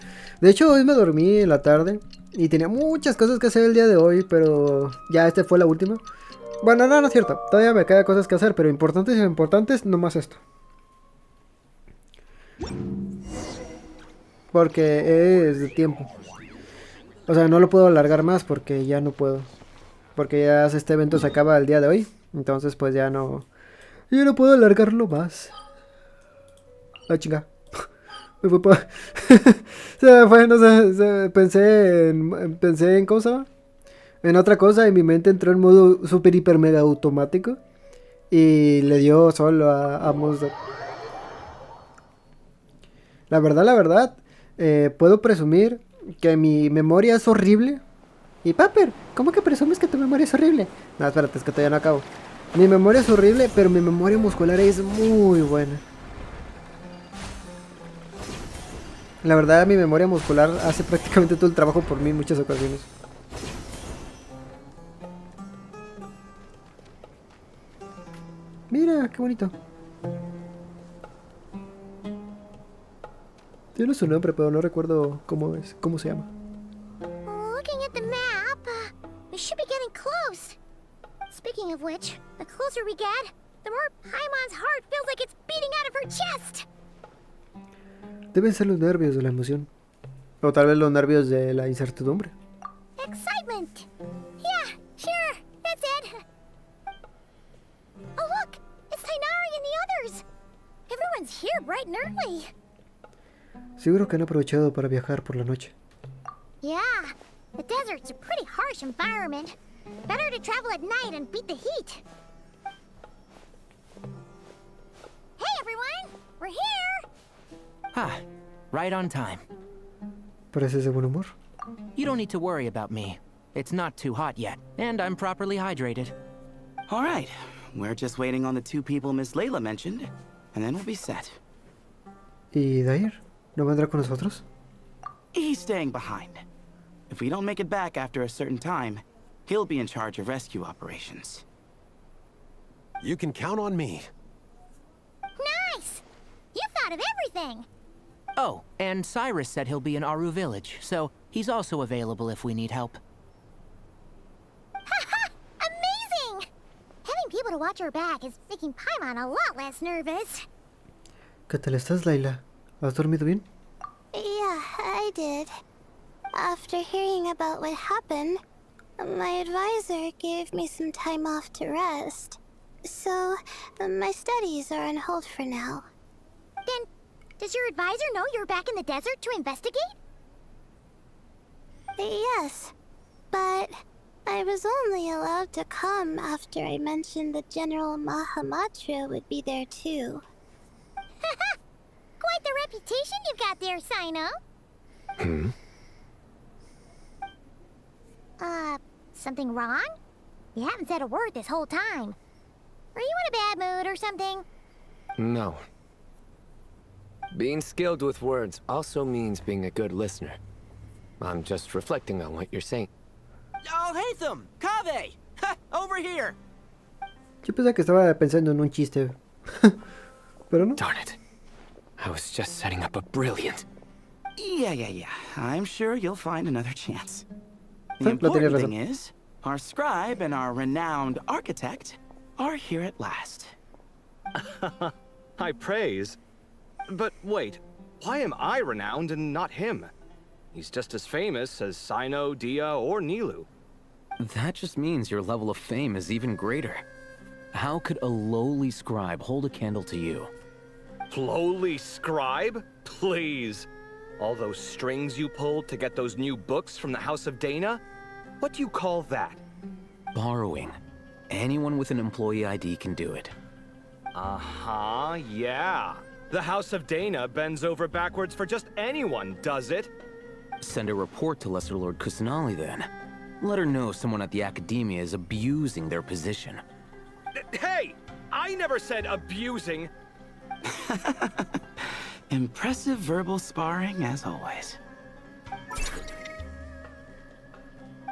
De hecho, hoy me dormí en la tarde y tenía muchas cosas que hacer el día de hoy, pero ya esta fue la última. Bueno, no es cierto. Todavía me quedan cosas que hacer, pero importantes, nomás esto. Porque es de tiempo. O sea, no lo puedo alargar más porque ya no puedo. Porque ya este evento se acaba el día de hoy. Entonces pues ya no... Yo no puedo alargarlo más. Ah, chinga. Me fue para... Se me fue, no sé, pensé en ¿cómo se llama? En otra cosa y mi mente entró en modo super hiper mega automático. Y le dio solo a Mozart. La verdad, puedo presumir que mi memoria es horrible. Y Paper, ¿cómo que presumes que tu memoria es horrible? No, espérate, es que todavía no acabo. Mi memoria es horrible, pero mi memoria muscular es muy buena. La verdad, mi memoria muscular hace prácticamente todo el trabajo por mí en muchas ocasiones. Mira, qué bonito. Tiene su nombre, pero no recuerdo cómo se llama. Looking at the map, we should be getting close. Speaking of which, the closer we get, the more Paimon's heart feels like it's beating out of her chest. Deben ser los nervios de la emoción. O tal vez los nervios de la incertidumbre. Excitement. Yeah, sure, that's it. Oh look, it's Tainari and the others. Everyone's here bright and early. Seguro que han aprovechado para viajar por la noche. Yeah, the desert's a pretty harsh environment. Better to travel at night and beat the heat. Hey everyone, we're here! Ah, right on time. Pareces de buen humor. You don't need to worry about me. It's not too hot yet, and I'm properly hydrated. All right, we're just waiting on the 2 people Miss Laila mentioned, and then we'll be set. ¿Y Dair? ¿No vendrá con nosotros? He's staying behind. If we don't make it back after a certain time, he'll be in charge of rescue operations. You can count on me. Nice! You thought of everything! Oh, and Cyrus said he'll be in Aru Village, so he's also available if we need help. Haha! Amazing! Having people to watch our back is making Paimon a lot less nervous. ¿Qué tal estás, Laila? ¿Has dormido bien? Yeah, I did. After hearing about what happened, my advisor gave me some time off to rest. So, my studies are on hold for now. Then, does your advisor know you're back in the desert to investigate? Yes, but I was only allowed to come after I mentioned that General Mahamatra would be there too. Quite the reputation you've got there, Sino. Something wrong? You haven't said a word this whole time. Are you in a bad mood or something? No. Being skilled with words also means being a good listener. I'm just reflecting on what you're saying. Oh, Hatham! Kaveh! Ha! Over here! Yo pensaba que estaba pensando en un chiste. Pero no. Darn it. I was just setting up a brilliant... Yeah. I'm sure you'll find another chance. The No tenía important thing razón. is, our scribe and our renowned architect are here at last. High praise. But wait, why am I renowned and not him? He's just as famous as Sino, Dia, or Nilu. That just means your level of fame is even greater. How could a lowly scribe hold a candle to you? Lowly scribe? Please. All those strings you pulled to get those new books from the House of Dana? What do you call that? Borrowing. Anyone with an employee ID can do it. Uh-huh, yeah. The House of Dana bends over backwards for just anyone, does it? Send a report to Lesser Lord Kusanali then. Let her know someone at the Academia is abusing their position. Hey! I never said abusing. Impressive verbal sparring, as always.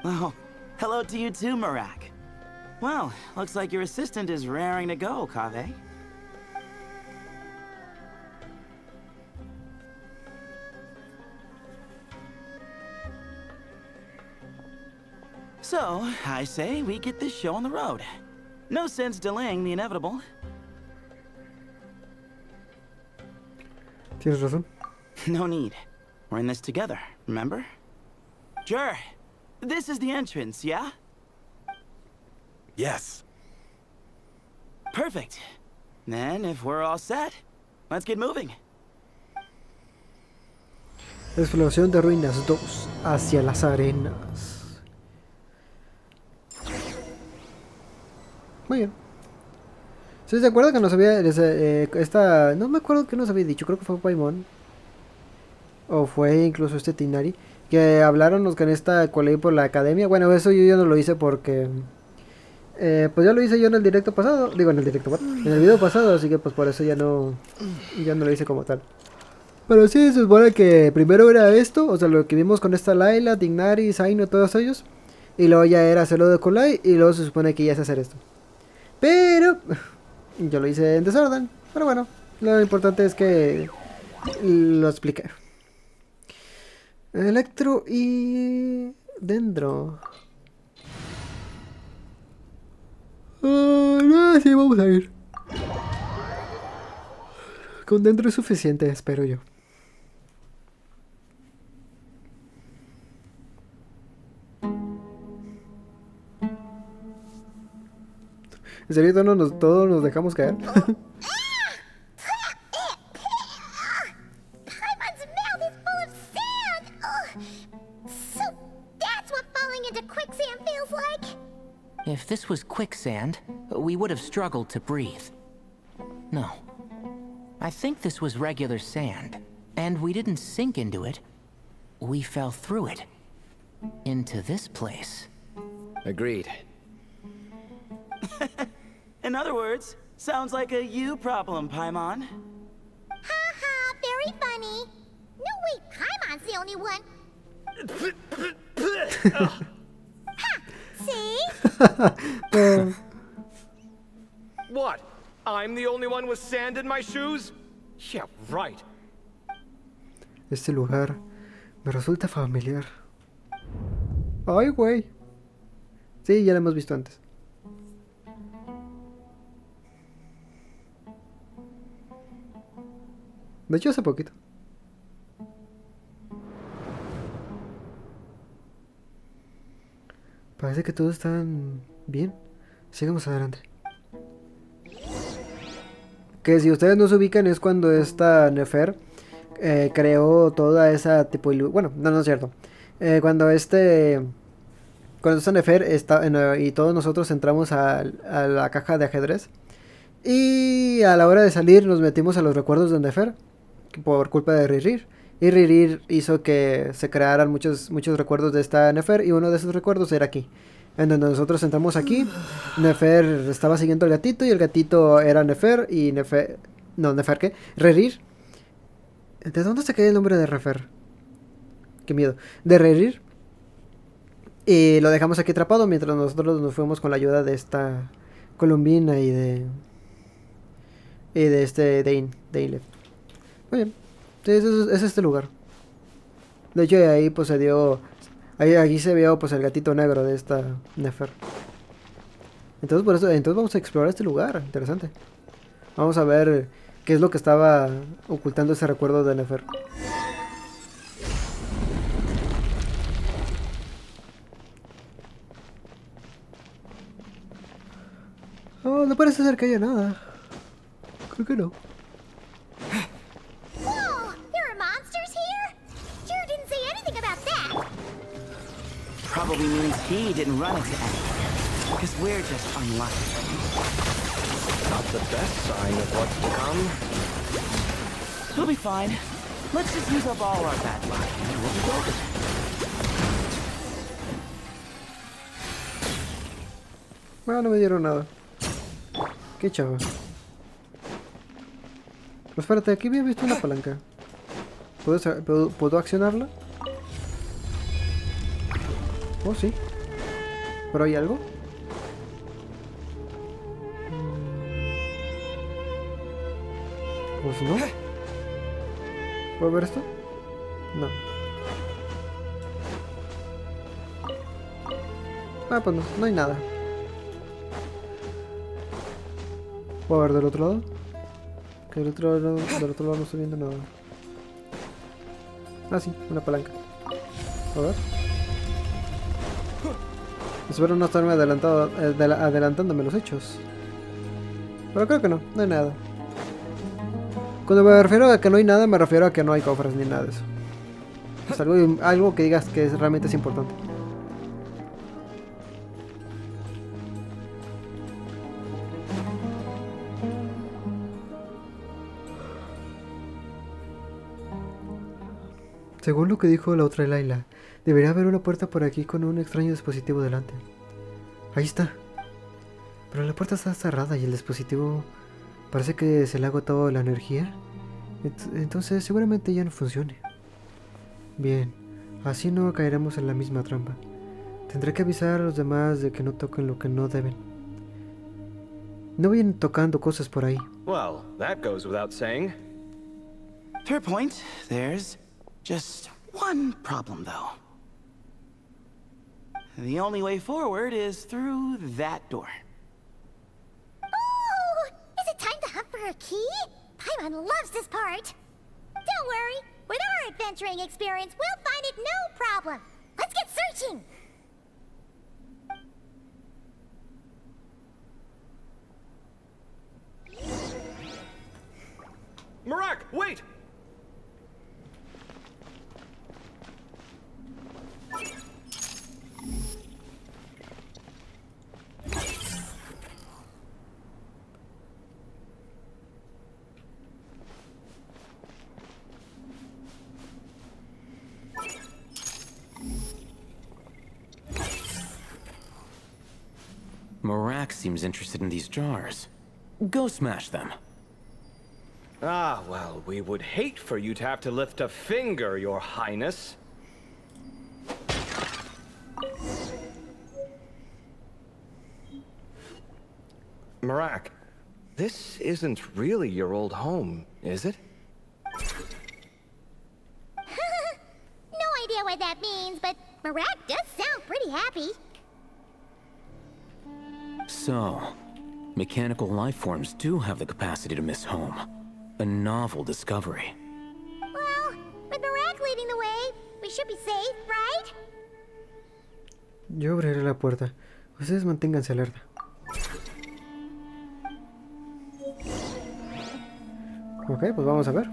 Oh, hello to you too, Marak. Well, looks like your assistant is raring to go, Kaveh. So, I say we get this show on the road. No sense delaying the inevitable. Tienes razón. No need. We're in this together, remember? Sure. This is the entrance, yeah? Yes. Perfect. Then, if we're all set, let's get moving. Exploración de ruinas 2 hacia las arenas. Muy bien. ¿Sí se acuerdan que nos había esta, no me acuerdo qué nos había dicho, creo que fue Paimon o fue incluso este Tinari, que hablaron que en esta colegio por la academia? Bueno, eso yo ya no lo hice porque pues ya lo hice yo en el directo pasado, digo en el directo, en el video pasado, así que pues por eso ya no lo hice como tal. Pero sí, se supone que primero era esto, o sea, lo que vimos con esta Laila, Tignari, Zaino, todos ellos, y luego ya era hacerlo de Kolai, y luego se supone que ya es hacer esto. Pero yo lo hice en desorden, pero bueno, lo importante es que lo expliqué. Electro y Dendro. Sí, vamos a ir. Con Dendro es suficiente, espero yo. ¿En serio todos nos dejamos caer? Paimon's mouth is full of sand! Ugh. So that's what falling into quicksand feels like? If this was quicksand, we would have struggled to breathe. No. I think this was regular sand, and we didn't sink into it. We fell through it. Into this place. Agreed. In other words, sounds like a you problem, Paimon. Ha ha, very funny. No, wait, Paimon's the only one. Ha! See? What? I'm the only one with sand in my shoes? Yeah, right. Este lugar me resulta familiar. Ay, güey. Sí, ya lo hemos visto antes. De hecho, hace poquito. Parece que todos están bien. Sigamos adelante. Que si ustedes no se ubican es cuando esta Nefer creó toda esa tipo de... Bueno, no es cierto. Cuando cuando esta Nefer está, y todos nosotros entramos a la caja de ajedrez. Y a la hora de salir nos metimos a los recuerdos de Nefer por culpa de Ririr. Y Ririr hizo que se crearan muchos recuerdos de esta Nefer. Y uno de esos recuerdos era aquí. En donde nosotros entramos aquí. Nefer estaba siguiendo al gatito. Y el gatito era Nefer. Y Nefer... No, ¿Nefer qué? Ririr. ¿De dónde se cae el nombre de Nefer? Qué miedo. De Ririr. Y lo dejamos aquí atrapado mientras nosotros nos fuimos con la ayuda de esta Columbina y de este Dane. Muy bien. Sí, es este lugar. De hecho, ahí pues se dio... Aquí se vio pues el gatito negro de esta Nefer. Entonces vamos a explorar este lugar. Interesante. Vamos a ver qué es lo que estaba ocultando ese recuerdo de Nefer. Oh, no parece ser que haya nada. Creo que no. Whoa! There are monsters here? Drew didn't say anything about that. Probably means he didn't run into anything. Because we're just unlucky. Not the best sign of what's to come. We'll be fine. Let's just use up all our bad luck and we'll be golden. Bueno, no me dieron nada. Qué chavo. Pues espérate, aquí había visto una palanca. ¿Puedo accionarla? Oh, sí. ¿Pero hay algo? Pues no. ¿Puedo ver esto? No. Ah, pues no hay nada. ¿Puedo ver del otro lado? Que del otro lado no estoy viendo nada. Ah, sí, una palanca. A ver. Espero no estarme adelantándome los hechos. Pero creo que no hay nada. Cuando me refiero a que no hay nada, me refiero a que no hay cofres ni nada de eso. Es algo que digas que realmente es importante. Según lo que dijo la otra Laila, debería haber una puerta por aquí con un extraño dispositivo delante. Ahí está. Pero la puerta está cerrada y el dispositivo parece que se le ha agotado la energía. Entonces seguramente ya no funcione. Bien, así no caeremos en la misma trampa. Tendré que avisar a los demás de que no toquen lo que no deben. No vayan tocando cosas por ahí. Well, that goes without saying. Fair point. There's just one problem, though. The only way forward is through that door. Oh! Is it time to hunt for a key? Paimon loves this part. Don't worry. With our adventuring experience, we'll find it no problem. Let's get searching. Marak, wait! Marak seems interested in these jars. Go smash them. Ah, well, we would hate for you to have to lift a finger, Your Highness. Marak, this isn't really your old home, is it? No idea what that means, but Marak does sound pretty happy. So, mechanical life forms do have the capacity to miss home. A novel discovery. Well, with Marak leading the way, we should be safe, right? Yo abriré la puerta. Ustedes manténganse alerta. Ok, pues vamos a ver.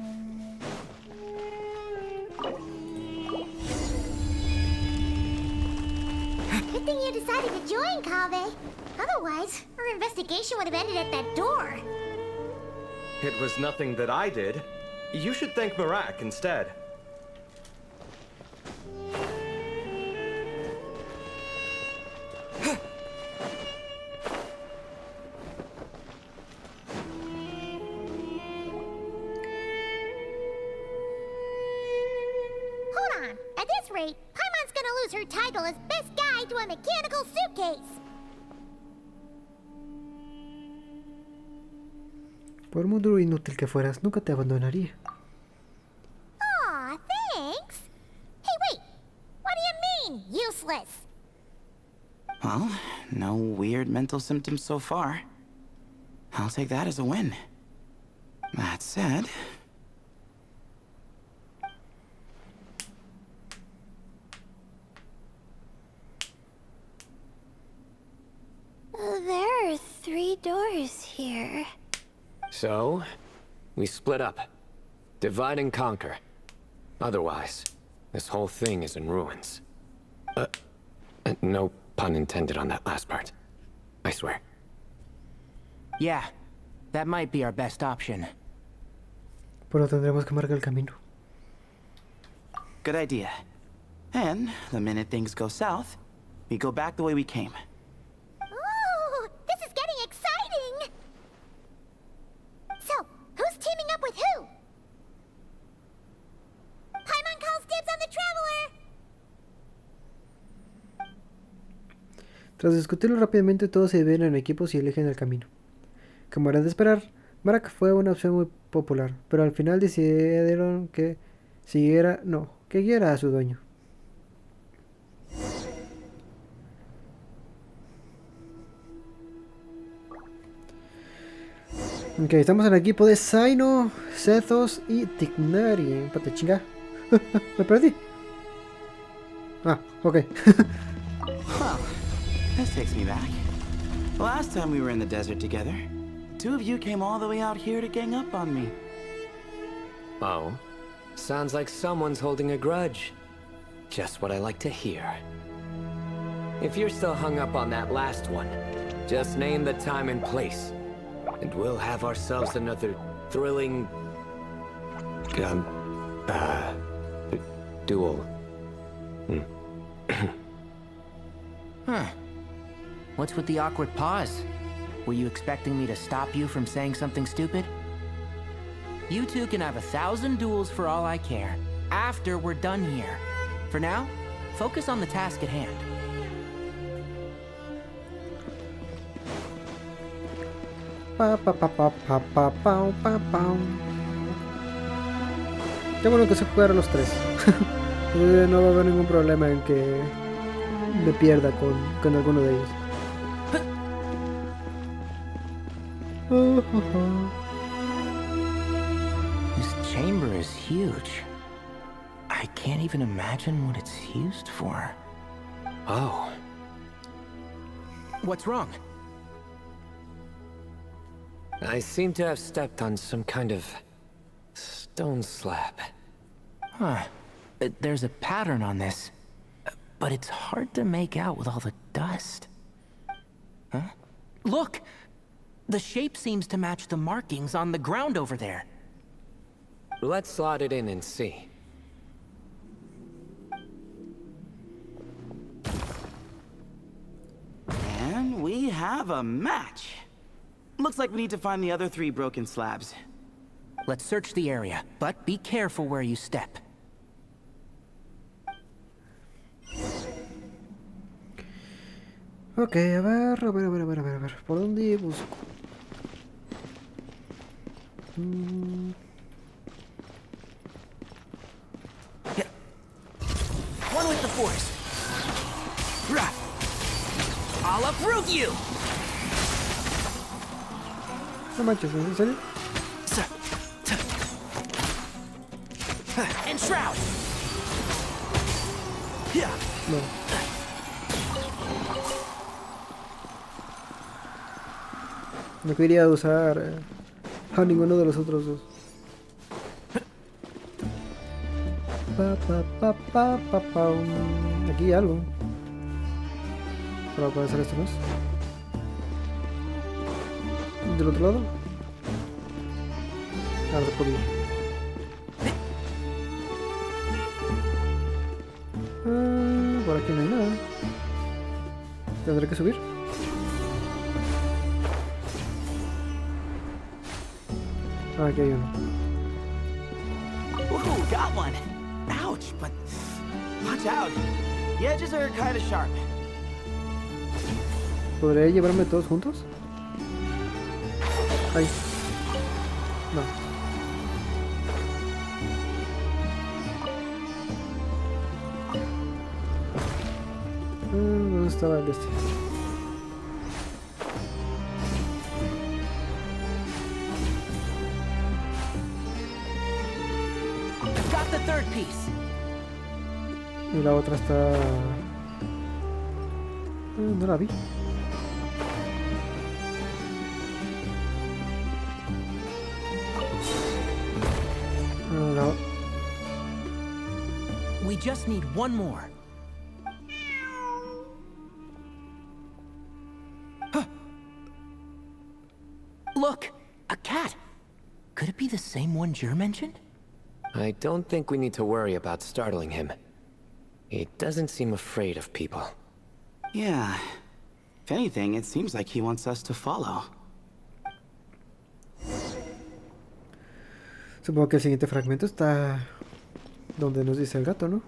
Kave. Otherwise, our investigation would have ended at that door. It was nothing that I did. You should thank Marak instead. Hold on. At this rate, Paimon's gonna lose her title as best guy to a mechanical suitcase. Por muy duro e inútil que fueras, nunca te abandonaría. Aw, thanks. Hey, wait. What do you mean, useless? Well, no weird mental symptoms so far. I'll take that as a win. That said... There are 3 doors here. So, we split up. Divide and conquer. Otherwise, this whole thing is in ruins. No pun intended on that last part. I swear. Yeah, that might be our best option. Pero tendremos que marcar el camino. Good idea. And the minute things go south, we go back the way we came. Ooh, this is getting exciting! So, who's teaming up with who? Paimon calls dibs on the traveler! Tras discutirlo rápidamente, todos se dividen en equipos y eligen el camino. Como era de esperar, Marak fue una opción muy popular, pero al final decidieron que guiara a su dueño. Ok, estamos en el equipo de Zaino, Zethos y Tignari. Pate chinga. Me perdí. Ah, ok. Well, this takes me back. The last time we were in the desert together, the 2 of you came all the way out here to gang up on me. Oh? Sounds like someone's holding a grudge. Just what I like to hear. If you're still hung up on that last one, just name the time and place. And we'll have ourselves another thrilling... duel. Huh. What's with the awkward pause? Were you expecting me to stop you from saying something stupid? You two can have 1,000 duels for all I care, after we're done here. For now, focus on the task at hand. Pa, pa, pa, pa, pa, pa, pa, pa, pa. Qué bueno que se jugaron los 3. No va a haber ningún problema en que me pierda con alguno de ellos. This chamber is huge. I can't even imagine what it's used for. Oh. What's wrong? I seem to have stepped on some kind of stone slab. Huh. There's a pattern on this, but it's hard to make out with all the dust. Huh? Look! The shape seems to match the markings on the ground over there. Let's slot it in and see. And we have a match. Looks like we need to find the other 3 broken slabs. Let's search the area, but be careful where you step. Ok, a ver. ¿Por dónde busco? Yeah. One with the force. Rah. I'll uproot you! No manches, ¿en serio? And shroud! Yeah. No. No quería usar a ninguno de los otros dos. Aquí hay algo. Para poder hacer esto, ¿no? Del otro lado. Ahora se puede ir. Por aquí no hay nada. Tendré que subir. Aquí hay uno. Ooh, got one. Ouch, but watch out. The edges are kind of sharp. ¿Podré llevarme todos juntos? Ahí. No. ¿Dónde estaba el este? Got the third piece. Y la otra está... no la vi. No. We just need one more. Look, a cat. Could it be the same one Jer mentioned? I don't think we need to worry about startling him. He doesn't seem afraid of people. Yeah. If anything, it seems like he wants us to follow. Supongo que el siguiente fragmento está donde nos dice el gato, ¿no?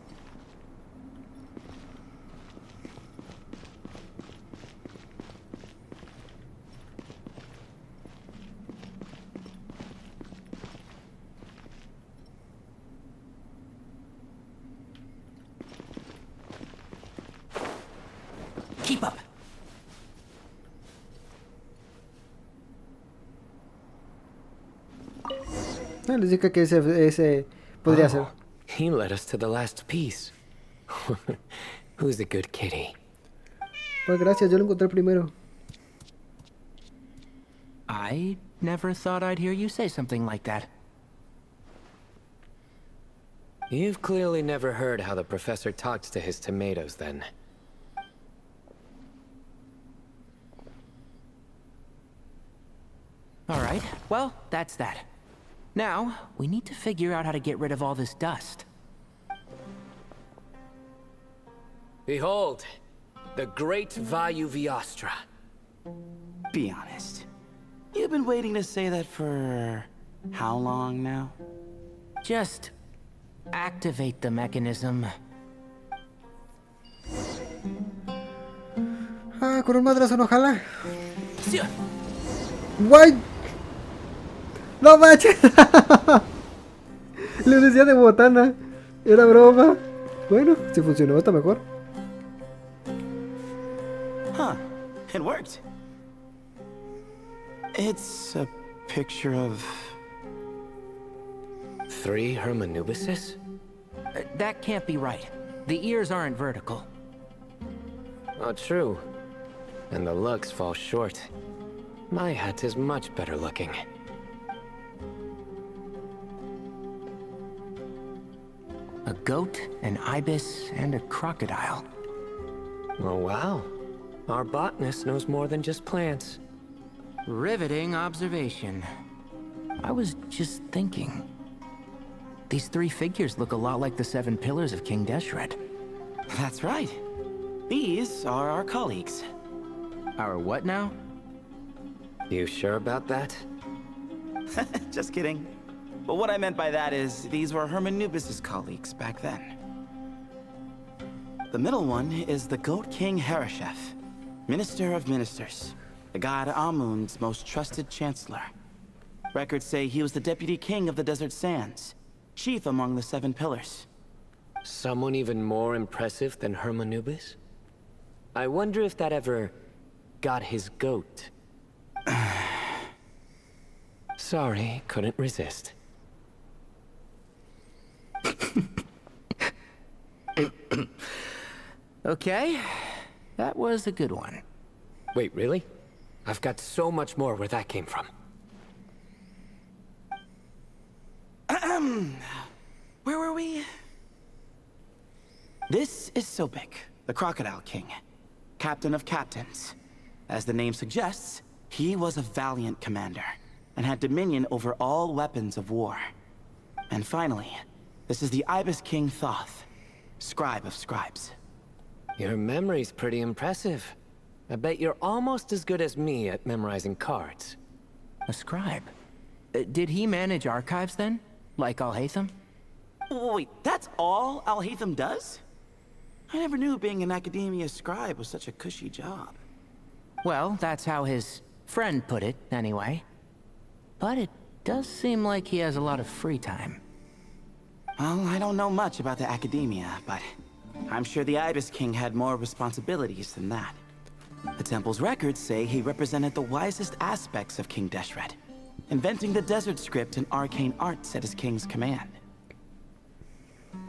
Keep up. Les dije que ese podría ser. He led us to the last piece. Who's a good kitty? Pues gracias, yo lo encontré primero. I never thought I'd hear you say something like that. You've clearly never heard how the professor talks to his tomatoes, then. All right, well, that's that. Now, we need to figure out how to get rid of all this dust. Behold, the great Vayu Viostra. Be honest. You've been waiting to say that for how long now? Just activate the mechanism. Ah, con un madrazo no jala. Sí. Guay. No manches. Le decía de botana. Era broma. Bueno, si funcionó está mejor. Huh. It worked. It's a picture of... 3 Hermanubises? That can't be right. The ears aren't vertical. Oh, true. And the looks fall short. My hat is much better looking. A goat, an ibis, and a crocodile. Oh, wow. Our botanist knows more than just plants. Riveting observation. I was just thinking. These 3 figures look a lot like the 7 pillars of King Deshret. That's right. These are our colleagues. Our what now? You sure about that? Just kidding. But what I meant by that is, these were Hermanubis' colleagues back then. The middle one is the Goat King Harashef, Minister of Ministers, the god Amun's most trusted chancellor. Records say he was the deputy king of the Desert Sands, chief among the 7 pillars. Someone even more impressive than Hermanubis? I wonder if that ever got his goat. Sorry, couldn't resist. Okay, that was a good one. Wait, really? I've got so much more where that came from. Where were we? This is Sobek, the Crocodile King. captain of captains. As the name suggests, he was a valiant commander and had dominion over all weapons of war. And finally, this is the Ibis King Thot, scribe of scribes. Your memory's pretty impressive. I bet you're almost as good as me at memorizing cards. A scribe? Did he manage archives then? Like Al-Haytham? Wait, that's all Al-Haytham does? I never knew being an academia scribe was such a cushy job. Well, that's how his friend put it, anyway. But it does seem like he has a lot of free time. Well, I don't know much about the academia, but I'm sure the Ibis King had more responsibilities than that. The temple's records say he represented the wisest aspects of King Deshret, inventing the desert script and arcane arts at his king's command.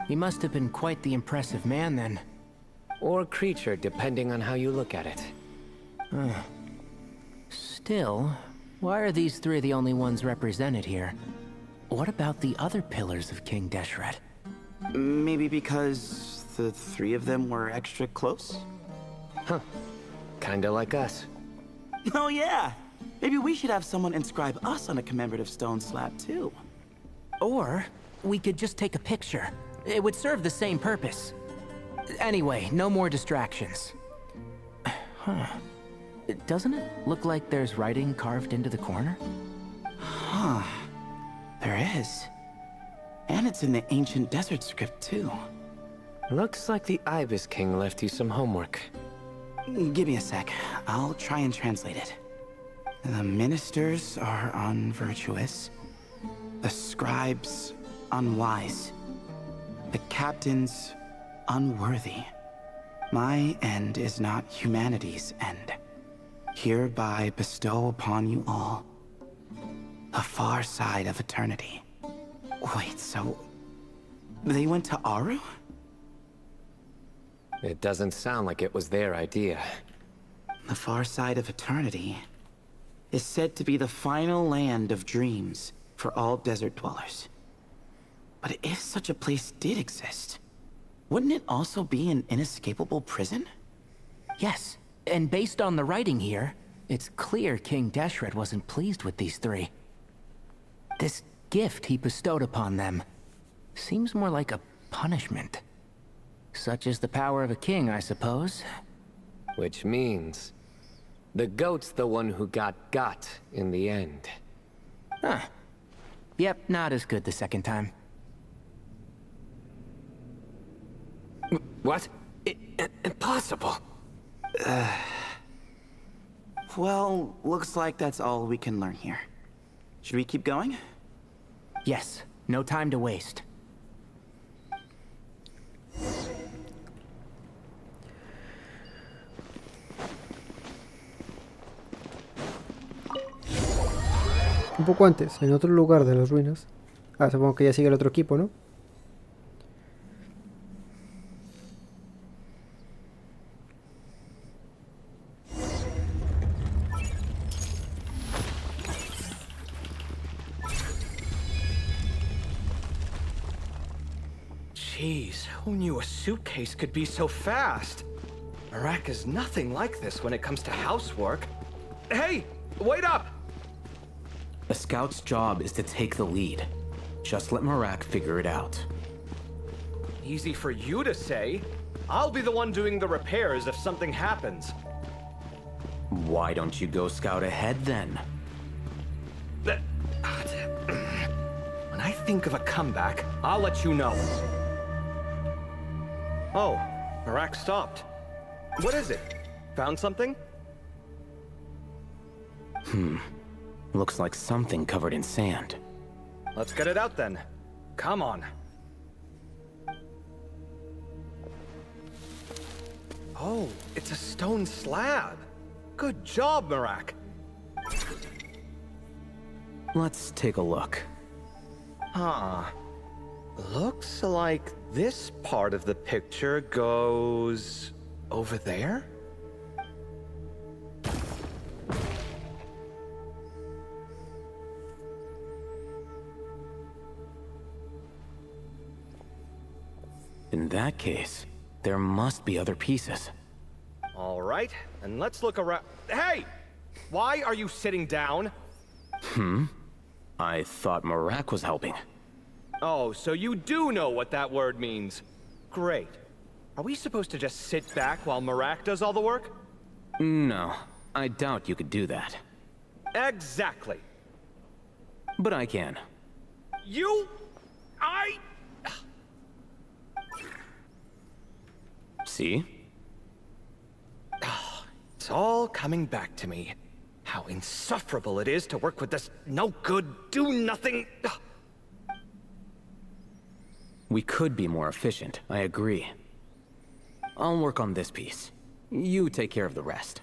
He must have been quite the impressive man then. Or creature, depending on how you look at it. Still, why are these three the only ones represented here? What about the other pillars of King Deshret? Maybe because the three of them were extra close? Huh. Kinda like us. Oh yeah! Maybe we should have someone inscribe us on a commemorative stone slab too. Or we could just take a picture. It would serve the same purpose. Anyway, no more distractions. Huh. Doesn't it look like there's writing carved into the corner? Huh. There is. And it's in the ancient desert script too. Looks like the Ibis King left you some homework. Give me a sec. I'll try and translate it. The ministers are unvirtuous. The scribes unwise. The captains unworthy. My end is not humanity's end. Hereby bestow upon you all the far side of eternity. Wait, so they went to Aru? It doesn't sound like it was their idea. The far side of eternity is said to be the final land of dreams for all desert dwellers. But if such a place did exist, wouldn't it also be an inescapable prison? Yes, and based on the writing here, it's clear King Deshret wasn't pleased with these three. This gift he bestowed upon them seems more like a punishment. Such is the power of a king, I suppose. Which means the goat's the one who got in the end. Huh. Yep, not as good the second time. What? Impossible. Well, looks like that's all we can learn here. Should we keep going? Yes, no time to waste. Un poco antes, en otro lugar de las ruinas. Ah, supongo que ya sigue el otro equipo, ¿no? Jeez, who knew a suitcase could be so fast? Iraq is nothing like this when it comes to housework. Hey, wait up! A scout's job is to take the lead. Just let Marak figure it out. Easy for you to say. I'll be the one doing the repairs if something happens. Why don't you go scout ahead then? When I think of a comeback, I'll let you know. Oh, Iraq stopped. What is it? Found something? Looks like something covered in sand. Let's get it out then. Come on. Oh, it's a stone slab. Good job, Marak. Let's take a look. Huh. Looks like this part of the picture goes over there? In that case, there must be other pieces. All right. right, and let's look around. Hey! Why are you sitting down? I thought Marak was helping. Oh, so you do know what that word means. Great. Are we supposed to just sit back while Marak does all the work? No, I doubt you could do that. Exactly. But I can. See? It's all coming back to me. How insufferable it is to work with this no-good, do-nothing... We could be more efficient, I agree. I'll work on this piece. You take care of the rest.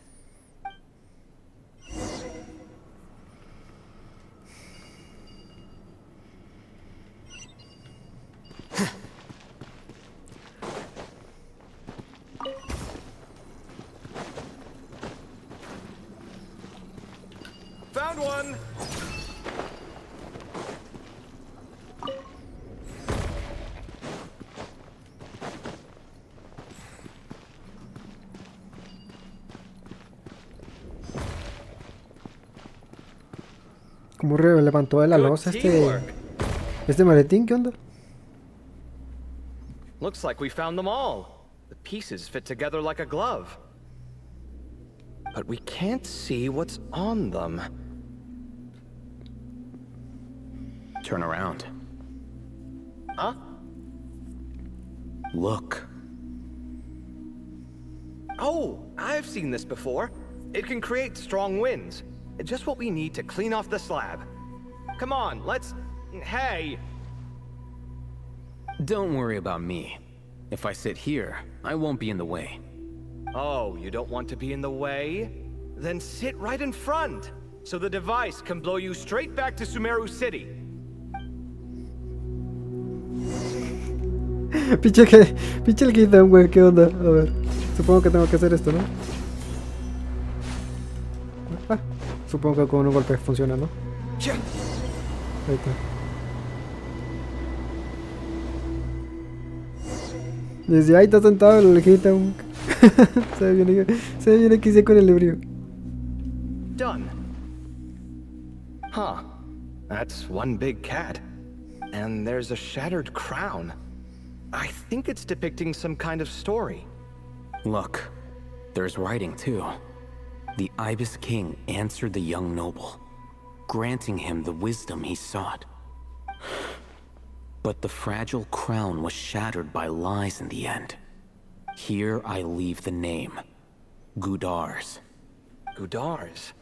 Found one! ¿Cómo levantó de la losa este maletín? ¿Qué onda? Looks like we found them all. The pieces fit together like a glove. But we can't see what's on them. Turn around. Huh? Look. Oh, I've seen this before. It can create strong winds. Just what we need to clean off the slab. Come on, let's... Hey! Don't worry about me. If I sit here, I won't be in the way. Oh, you don't want to be in the way? Then sit right in front, so the device can blow you straight back to Sumeru City. Pinche el guitán, güey, ¿qué onda? A ver, supongo que tengo que hacer esto, ¿no? Ah, supongo que con un golpe funciona, ¿no? Ahí está. Desde ahí está sentado el guitán. se ve bien aquí con el ebrio. Done. Huh. That's one big cat. And there's a shattered crown. I think it's depicting some kind of story. Look, there's writing too. The Ibis King answered the young noble, granting him the wisdom he sought. But the fragile crown was shattered by lies in the end. Here I leave the name, Gudars. Gudars?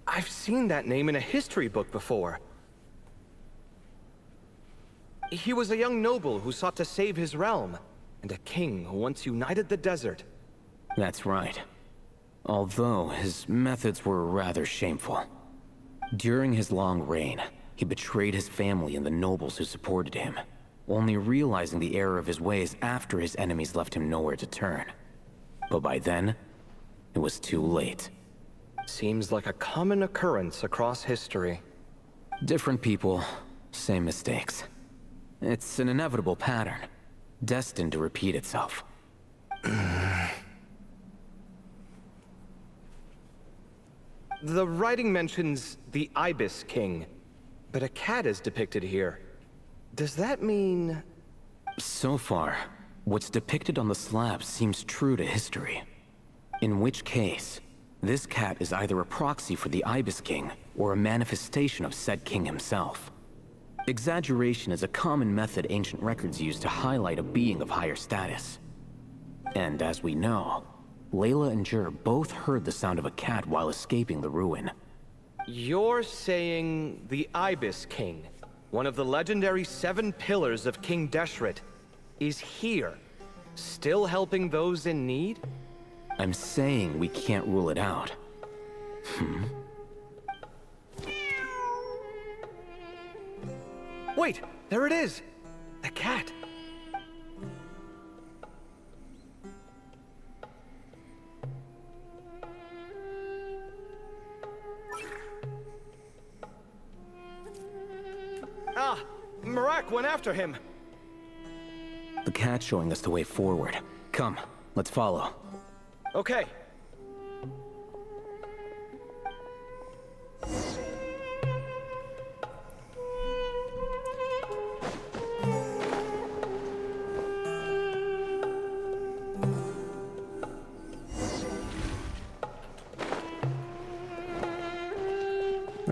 I've seen that name in a history book before. He was a young noble who sought to save his realm, and a king who once united the desert. That's right. Although his methods were rather shameful. During his long reign, he betrayed his family and the nobles who supported him, only realizing the error of his ways after his enemies left him nowhere to turn. But by then, it was too late. Seems like a common occurrence across history. Different people, same mistakes. It's an inevitable pattern, destined to repeat itself. The writing mentions the Ibis King, but a cat is depicted here. Does that mean... So far, what's depicted on the slab seems true to history. In which case, this cat is either a proxy for the Ibis King, or a manifestation of said king himself. Exaggeration is a common method ancient records use to highlight a being of higher status. And as we know, Laila and Jur both heard the sound of a cat while escaping the ruin. You're saying the Ibis King, one of the legendary 7 pillars of King Deshret, is here, still helping those in need? I'm saying we can't rule it out. Wait, there it is! The cat! Ah! Marak went after him! The cat's showing us the way forward. Come, let's follow. Okay.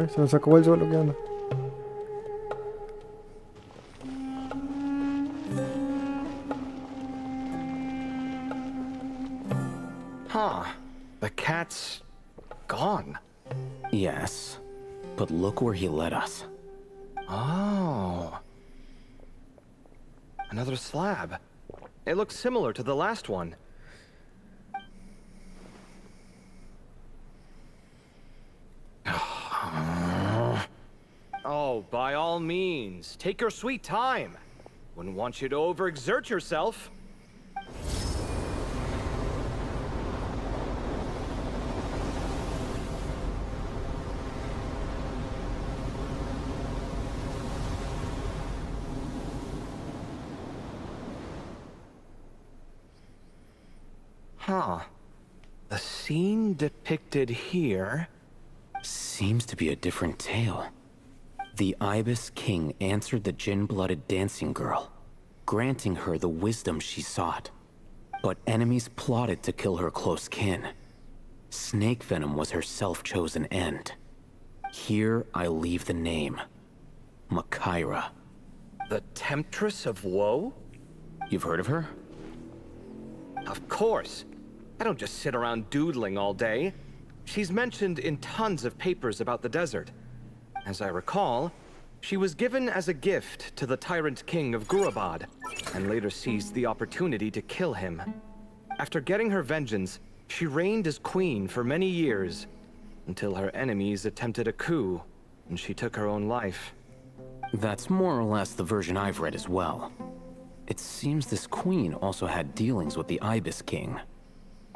Ay, se nos acabó el suelo, ¿qué onda? Huh. The cat's gone. Yes, but look where he led us. Oh. Another slab. It looks similar to the last one. Oh, by all means, take your sweet time. Wouldn't want you to overexert yourself. Huh. The scene depicted here... Seems to be a different tale. The Ibis King answered the gin-blooded dancing girl, granting her the wisdom she sought. But enemies plotted to kill her close kin. Snake venom was her self-chosen end. Here I leave the name. Makaira. The Temptress of Woe? You've heard of her? Of course. I don't just sit around doodling all day. She's mentioned in tons of papers about the desert. As I recall, she was given as a gift to the tyrant king of Gurabad, and later seized the opportunity to kill him. After getting her vengeance, she reigned as queen for many years, until her enemies attempted a coup, and she took her own life. That's more or less the version I've read as well. It seems this queen also had dealings with the Ibis King.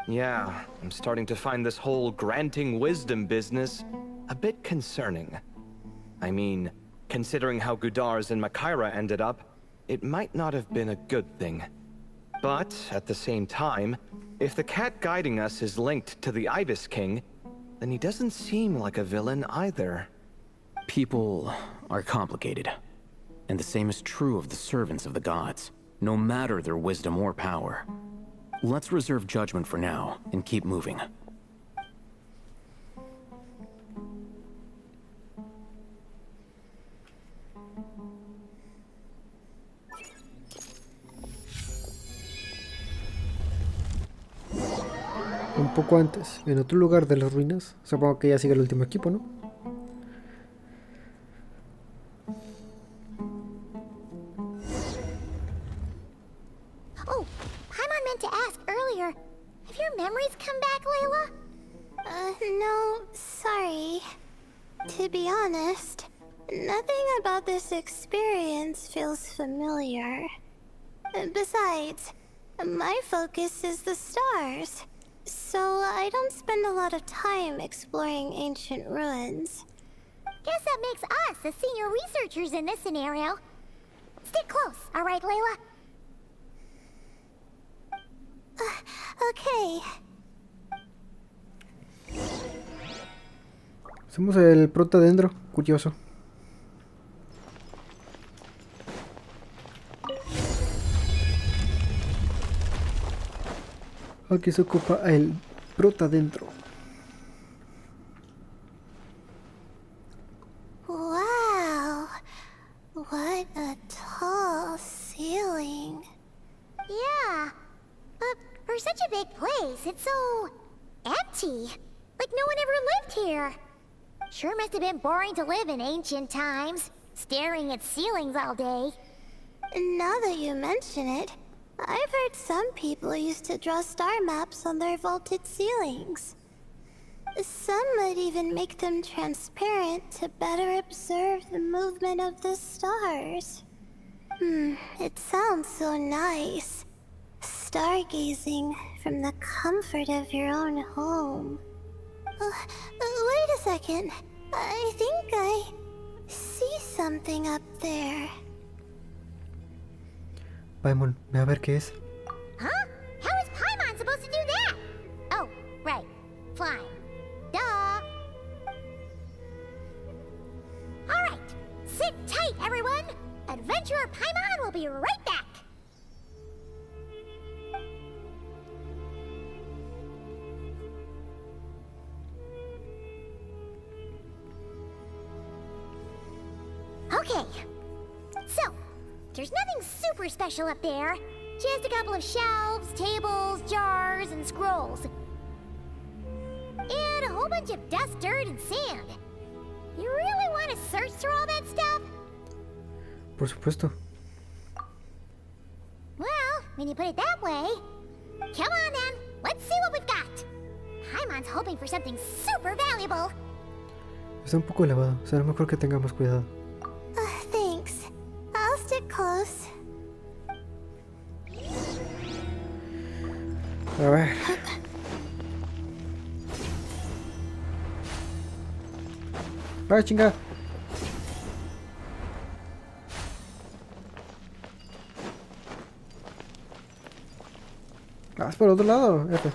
Yeah, I'm starting to find this whole granting wisdom business a bit concerning. I mean, considering how Gudars and Makaira ended up, it might not have been a good thing. But, at the same time, if the cat guiding us is linked to the Ibis King, then he doesn't seem like a villain either. People are complicated. And the same is true of the servants of the gods, no matter their wisdom or power. Let's reserve judgment for now, and keep moving. Un poco antes, en otro lugar de las ruinas, supongo que ya sigue el último equipo, ¿no? Oh, Paimon meant to ask earlier. Have your memories come back, Layla? No, sorry. To be honest, nothing about this experience feels familiar. Besides, my focus is the stars, so I don't spend a lot of time exploring ancient ruins. Guess that makes us the senior researchers in this scenario. Stick close, alright, Layla? Okay. Hacemos el prota dentro, curioso. Aquí se ocupa el prota dentro. Wow. What a tall ceiling. Yeah. But for such a big place, it's so empty. Like no one ever lived here. Sure must have been boring to live in ancient times, staring at ceilings all day. Now that you mention it, I've heard some people used to draw star maps on their vaulted ceilings. Some might even make them transparent to better observe the movement of the stars. It sounds so nice. Stargazing from the comfort of your own home. Wait a second. I think I see something up there. Paimon, ve a ver qué es. Huh? How is Paimon supposed to do that? Oh, right. Flying. Duh. Alright. Sit tight, everyone. Adventurer Paimon will be right back. Okay. So, there's nothing super special up there. Just a couple of shelves, tables, jars, and scrolls. And a whole bunch of dust, dirt, and sand. You really want to search through all that stuff? Por supuesto. Well, when you put it that way... Come on then, let's see what we've got. Paimon's hoping for something super valuable. Está un poco elevado. Será mejor que tengamos cuidado. Thanks. I'll stick close. A ver. ¡Ah, chinga! Vas por otro lado, F.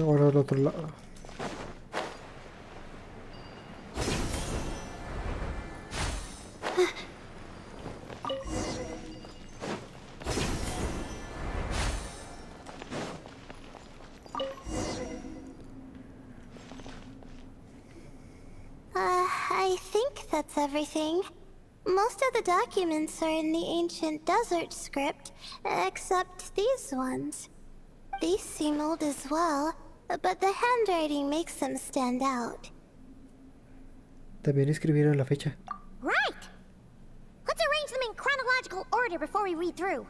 Ahora del otro lado. I think that's everything. Most of the documents are in the ancient desert script, except these ones. These seem old as well, but the handwriting makes them stand out. También escribieron la fecha. Right! Let's arrange them in chronological order before we read through.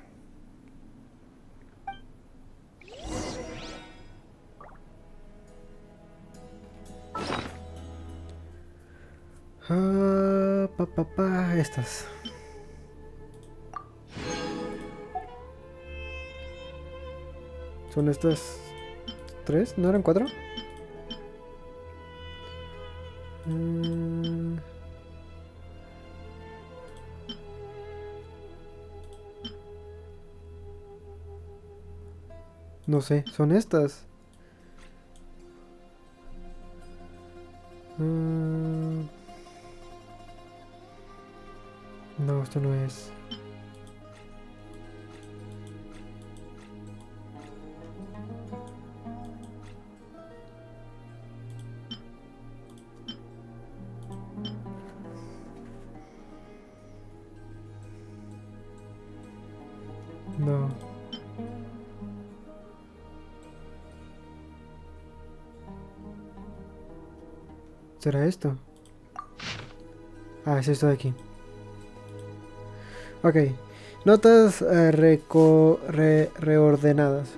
Estas. ¿Son estas 3? ¿No eran 4? No sé, son estas. No, esto no es. No. ¿Será esto? Ah, es esto de aquí. Ok. Notas reordenadas.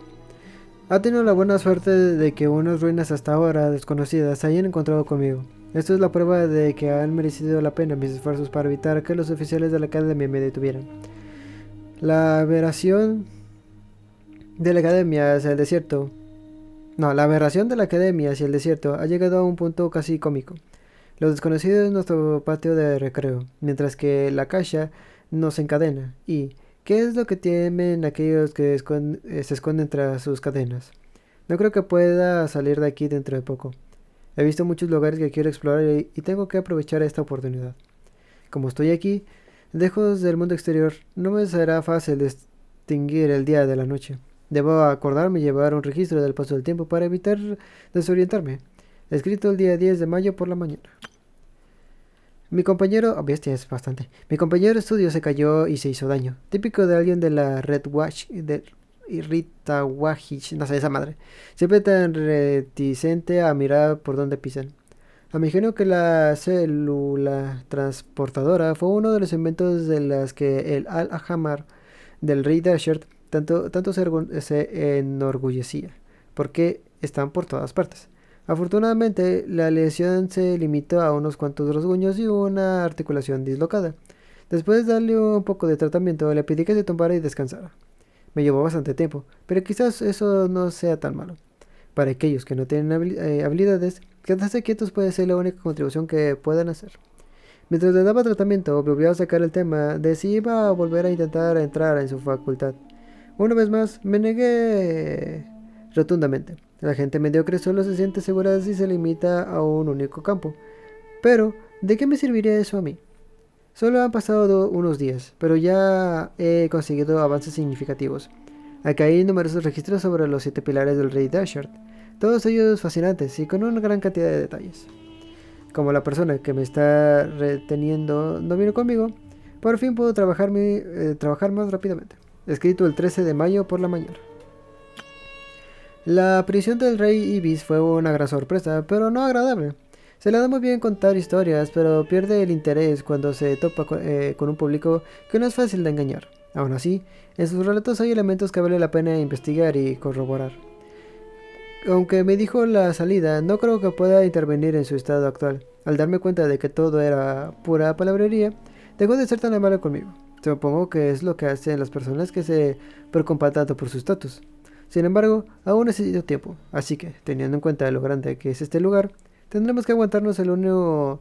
Ha tenido la buena suerte de que unas ruinas hasta ahora desconocidas se hayan encontrado conmigo. Esto es la prueba de que han merecido la pena mis esfuerzos para evitar que los oficiales de la academia me detuvieran. La aberración de la academia hacia el desierto. No, la aberración de la academia hacia el desierto ha llegado a un punto casi cómico. Lo desconocido es nuestro patio de recreo, mientras que la cacha nos encadena. ¿Y qué es lo que temen aquellos que se esconden tras sus cadenas? No creo que pueda salir de aquí dentro de poco. He visto muchos lugares que quiero explorar y tengo que aprovechar esta oportunidad. Como estoy aquí, lejos del mundo exterior, no me será fácil distinguir el día de la noche. Debo acordarme y llevar un registro del paso del tiempo para evitar desorientarme. Escrito el día 10 de mayo por la mañana. Mi compañero... Oh, bestia, es bastante. Mi compañero de estudio se cayó y se hizo daño. Típico de alguien de la Red Watch... Rita Wahich, no sé, esa madre. Siempre tan reticente a mirar por dónde pisan. Me imagino que la célula transportadora fue uno de los inventos de las que el Al-Ahamar del rey Dashert tanto se enorgullecía, porque están por todas partes. Afortunadamente, la lesión se limitó a unos cuantos rasguños y una articulación dislocada. Después de darle un poco de tratamiento, le pedí que se tomara y descansara. Me llevó bastante tiempo, pero quizás eso no sea tan malo. Para aquellos que no tienen habilidades, quedarse quietos puede ser la única contribución que puedan hacer. Mientras le daba tratamiento, volvió a sacar el tema de si iba a volver a intentar entrar en su facultad. Una vez más, me negué rotundamente. La gente mediocre solo se siente segura si se limita a un único campo. Pero, ¿de qué me serviría eso a mí? Solo han pasado unos días, pero ya he conseguido avances significativos. Acá hay numerosos registros sobre los 7 pilares del rey Dashard, todos ellos fascinantes y con una gran cantidad de detalles. Como la persona que me está reteniendo no vino conmigo, por fin puedo trabajar más rápidamente. Escrito el 13 de mayo por la mañana. La prisión del rey Ibis fue una gran sorpresa, pero no agradable. Se le da muy bien contar historias, pero pierde el interés cuando se topa con un público que no es fácil de engañar. Aún así, en sus relatos hay elementos que vale la pena investigar y corroborar. Aunque me dijo la salida, no creo que pueda intervenir en su estado actual. Al darme cuenta de que todo era pura palabrería, dejó de ser tan amable conmigo. Supongo que es lo que hacen las personas que se preocupan tanto por su estatus. Sin embargo, aún necesito tiempo, así que, teniendo en cuenta lo grande que es este lugar, tenemos que aguantarnos el uno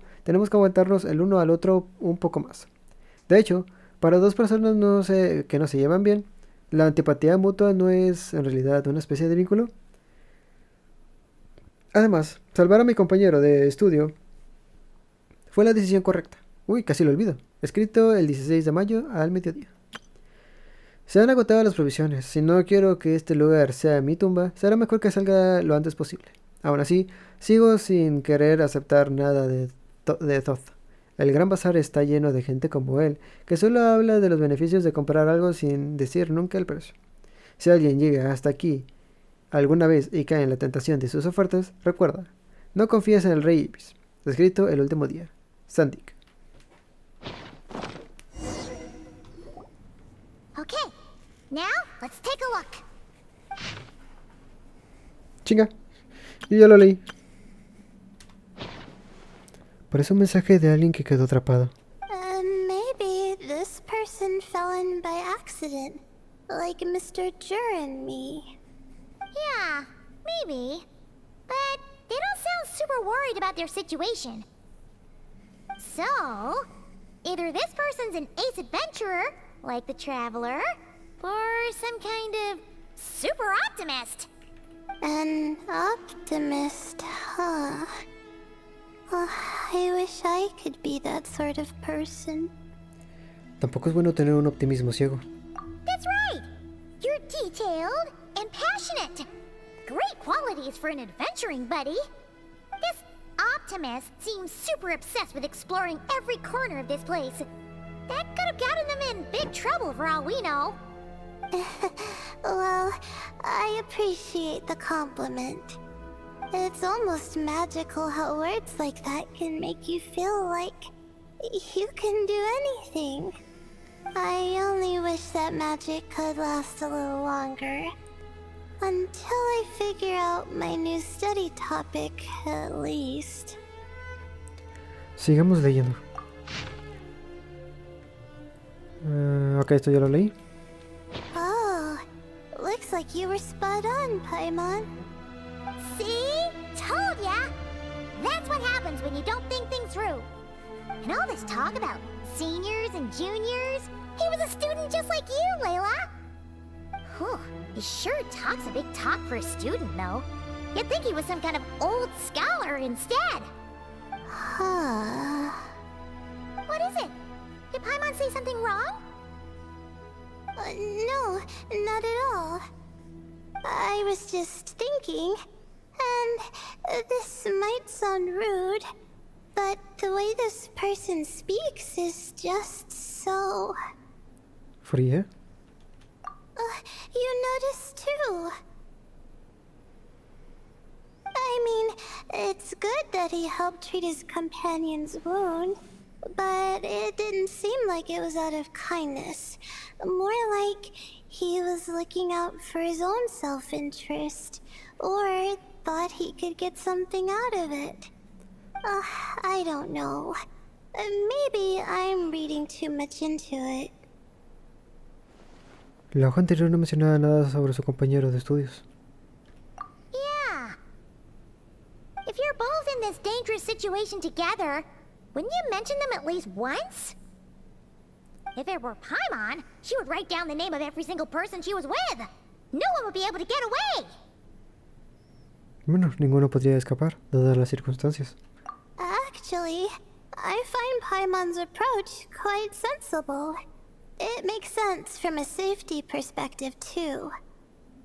al otro un poco más. De hecho, para dos personas que no se llevan bien, la antipatía mutua no es en realidad una especie de vínculo. Además, salvar a mi compañero de estudio fue la decisión correcta. Uy, casi lo olvido. Escrito el 16 de mayo al mediodía. Se han agotado las provisiones. Si no quiero que este lugar sea mi tumba, será mejor que salga lo antes posible. Aún así, sigo sin querer aceptar nada de Thot. El gran bazar está lleno de gente como él, que solo habla de los beneficios de comprar algo sin decir nunca el precio. Si alguien llega hasta aquí alguna vez y cae en la tentación de sus ofertas, recuerda, no confíes en el rey Ibis. Escrito el último día. Sandik. Okay, now let's take a look. Chinga, yo ya lo leí. Parece un mensaje de alguien que quedó atrapado. Maybe this person fell in by accident, like Mr. Jur and me. Yeah, maybe. But they don't sound super worried about their situation. So, either this person's an ace adventurer, like the Traveler, or some kind of super optimist. An optimist, huh? I wish I could be that sort of person. Tampoco es bueno tener un optimismo ciego. That's right! You're detailed and passionate. Great qualities for an adventuring buddy. This optimist seems super obsessed with exploring every corner of this place. That could have gotten them in big trouble for all we know. Well, I appreciate the compliment. It's almost magical how words like that can make you feel like you can do anything. I only wish that magic could last a little longer. Until I figure out my new study topic, at least. Sigamos leyendo. Ok, esto ya lo leí. Oh, looks like you were spot on, Paimon. See? Told ya! That's what happens when you don't think things through. And all this talk about seniors and juniors, he was a student just like you, Layla. Whew, he sure talks a big talk for a student, though. You'd think he was some kind of old scholar instead. Huh. What is it? Did Paimon say something wrong? No, not at all. I was just thinking, and this might sound rude, but the way this person speaks is just so... Fría. You notice too. I mean, it's good that he helped treat his companion's wound, but it didn't seem like it was out of kindness. More like he was looking out for his own self-interest, or thought he could get something out of it. I don't know. Maybe I'm reading too much into it. La hoja anterior no mencionaba nada sobre su compañero de estudios. Yeah. If you're both in this dangerous situation together, Wouldn't you mention them at least once? If it were Paimon, she would write down the name of every single person she was with. No one would be able to get away. Bueno, ninguno podría escapar, dadas las circunstancias. Actually, I find Paimon's approach quite sensible. It makes sense from a safety perspective, too.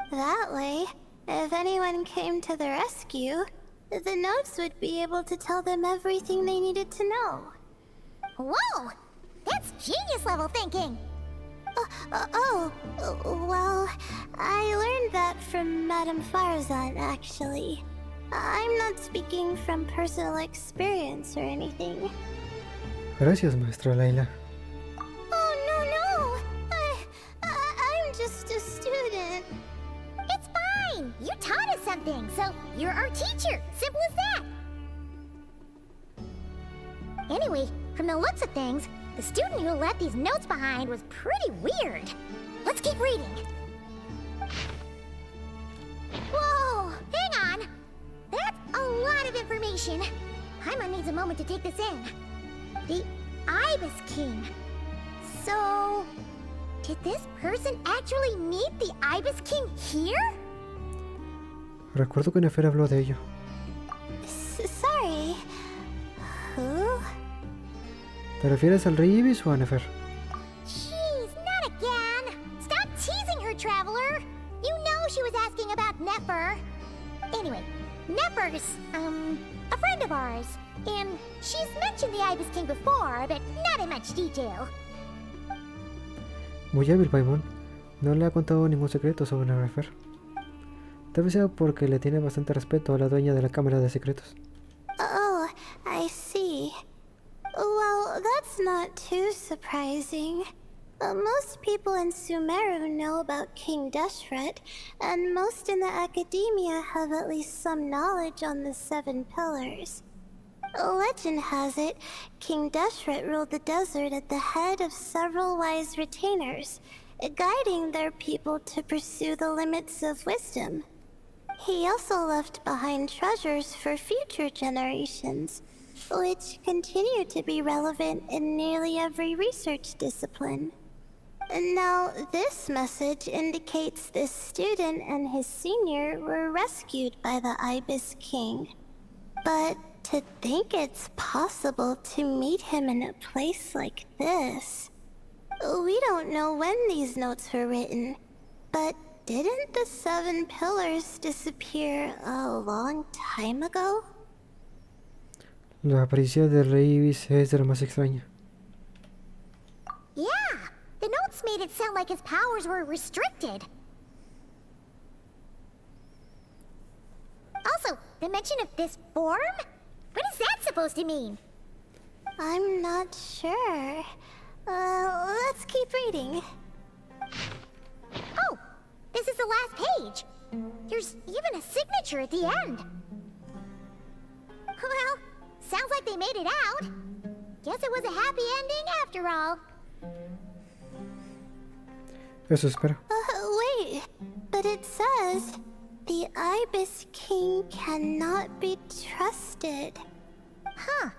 That way, if anyone came to the rescue, the notes would be able to tell them everything they needed to know. Whoa! That's genius-level thinking! Well, I learned that from Madame Farzan, actually. I'm not speaking from personal experience or anything. Gracias, maestra Laila. Oh, no! I'm just a student. It's fine! You taught us something, so you're our teacher. Simple as that. Anyway, from the looks of things, the student who left these notes behind was pretty weird. Let's keep reading. Whoa! Hang on! That's a lot of information. Paimon needs a moment to take this in. The Ibis King. So... did this person actually meet the Ibis King here? Recuerdo que Nefer habló de ello. Sorry. Who? ¿Te refieres al rey Ibis o a Nefer? Jeez, not again! Stop teasing her, traveler! You know she was asking about Nefer. Anyway, Nefer's, a friend of ours. And she's mentioned the Ibis King before, but not in much detail. Muy hábil, Paimon. No le ha contado ningún secreto sobre Nefer. Tal vez sea porque le tiene bastante respeto a la dueña de la cámara de secretos. Oh, I see. Well, that's not too surprising. Most people in Sumeru know about King Deshret, and most in the academia have at least some knowledge on the 7 pillars. Legend has it, King Deshret ruled the desert at the head of several wise retainers, guiding their people to pursue the limits of wisdom. He also left behind treasures for future generations, which continue to be relevant in nearly every research discipline. Now, this message indicates this student and his senior were rescued by the Ibis King. But to think it's possible to meet him in a place like this... We don't know when these notes were written, but didn't the 7 pillars disappear a long time ago? La aparición del rey Ibis es de lo más extraña. Yeah, the notes made it sound like his powers were restricted. Also, the mention of this form? What is that supposed to mean? I'm not sure. Let's keep reading. Oh, this is the last page. There's even a signature at the end. Well, sounds like they made it out. Guess it was a happy ending after all. Eso espero. Wait, but it says... The Ibis King cannot be trusted. Huh.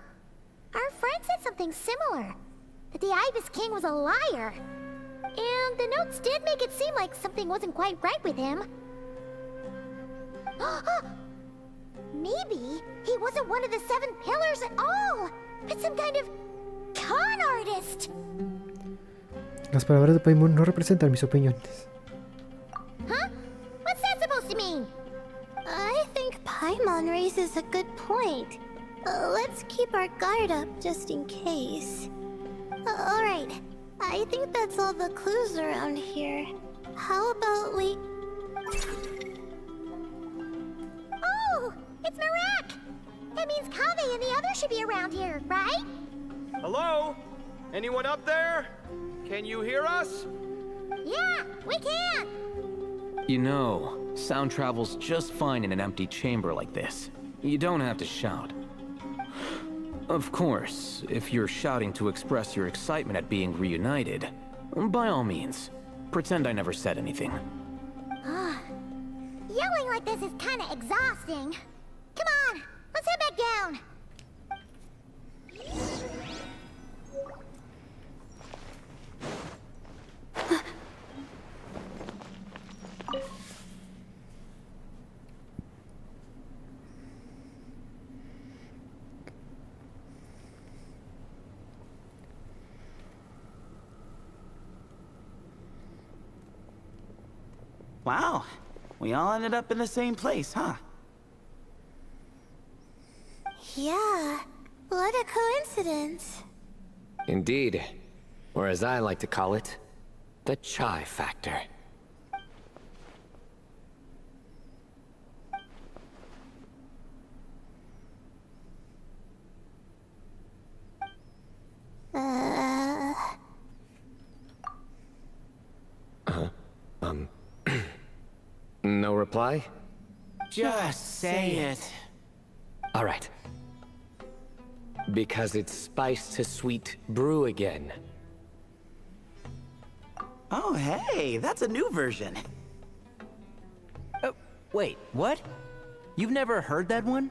Our friend said something similar. That the Ibis King was a liar. And the notes did make it seem like something wasn't quite right with him. Maybe he wasn't one of the 7 pillars at all, but some kind of con artist. Las palabras de Paimon no representan mis opiniones. Huh? What's that supposed to mean? I think Paimon raises a good point. Let's keep our guard up just in case. Alright, I think that's all the clues around here. How about we... Oh, it's Marak! That means Kave and the others should be around here, right? Hello? Anyone up there? Can you hear us? Yeah, we can! You know, sound travels just fine in an empty chamber like this. You don't have to shout. Of course, if you're shouting to express your excitement at being reunited, by all means, pretend I never said anything. Yelling like this is kinda exhausting. Come on, let's head back down. Wow. We all ended up in the same place, huh? Yeah, what a coincidence. Indeed. Or as I like to call it, the chai factor. No reply? Just say it. All right. Because it's spice to sweet brew again. Oh, hey, that's a new version. Wait, what? You've never heard that one?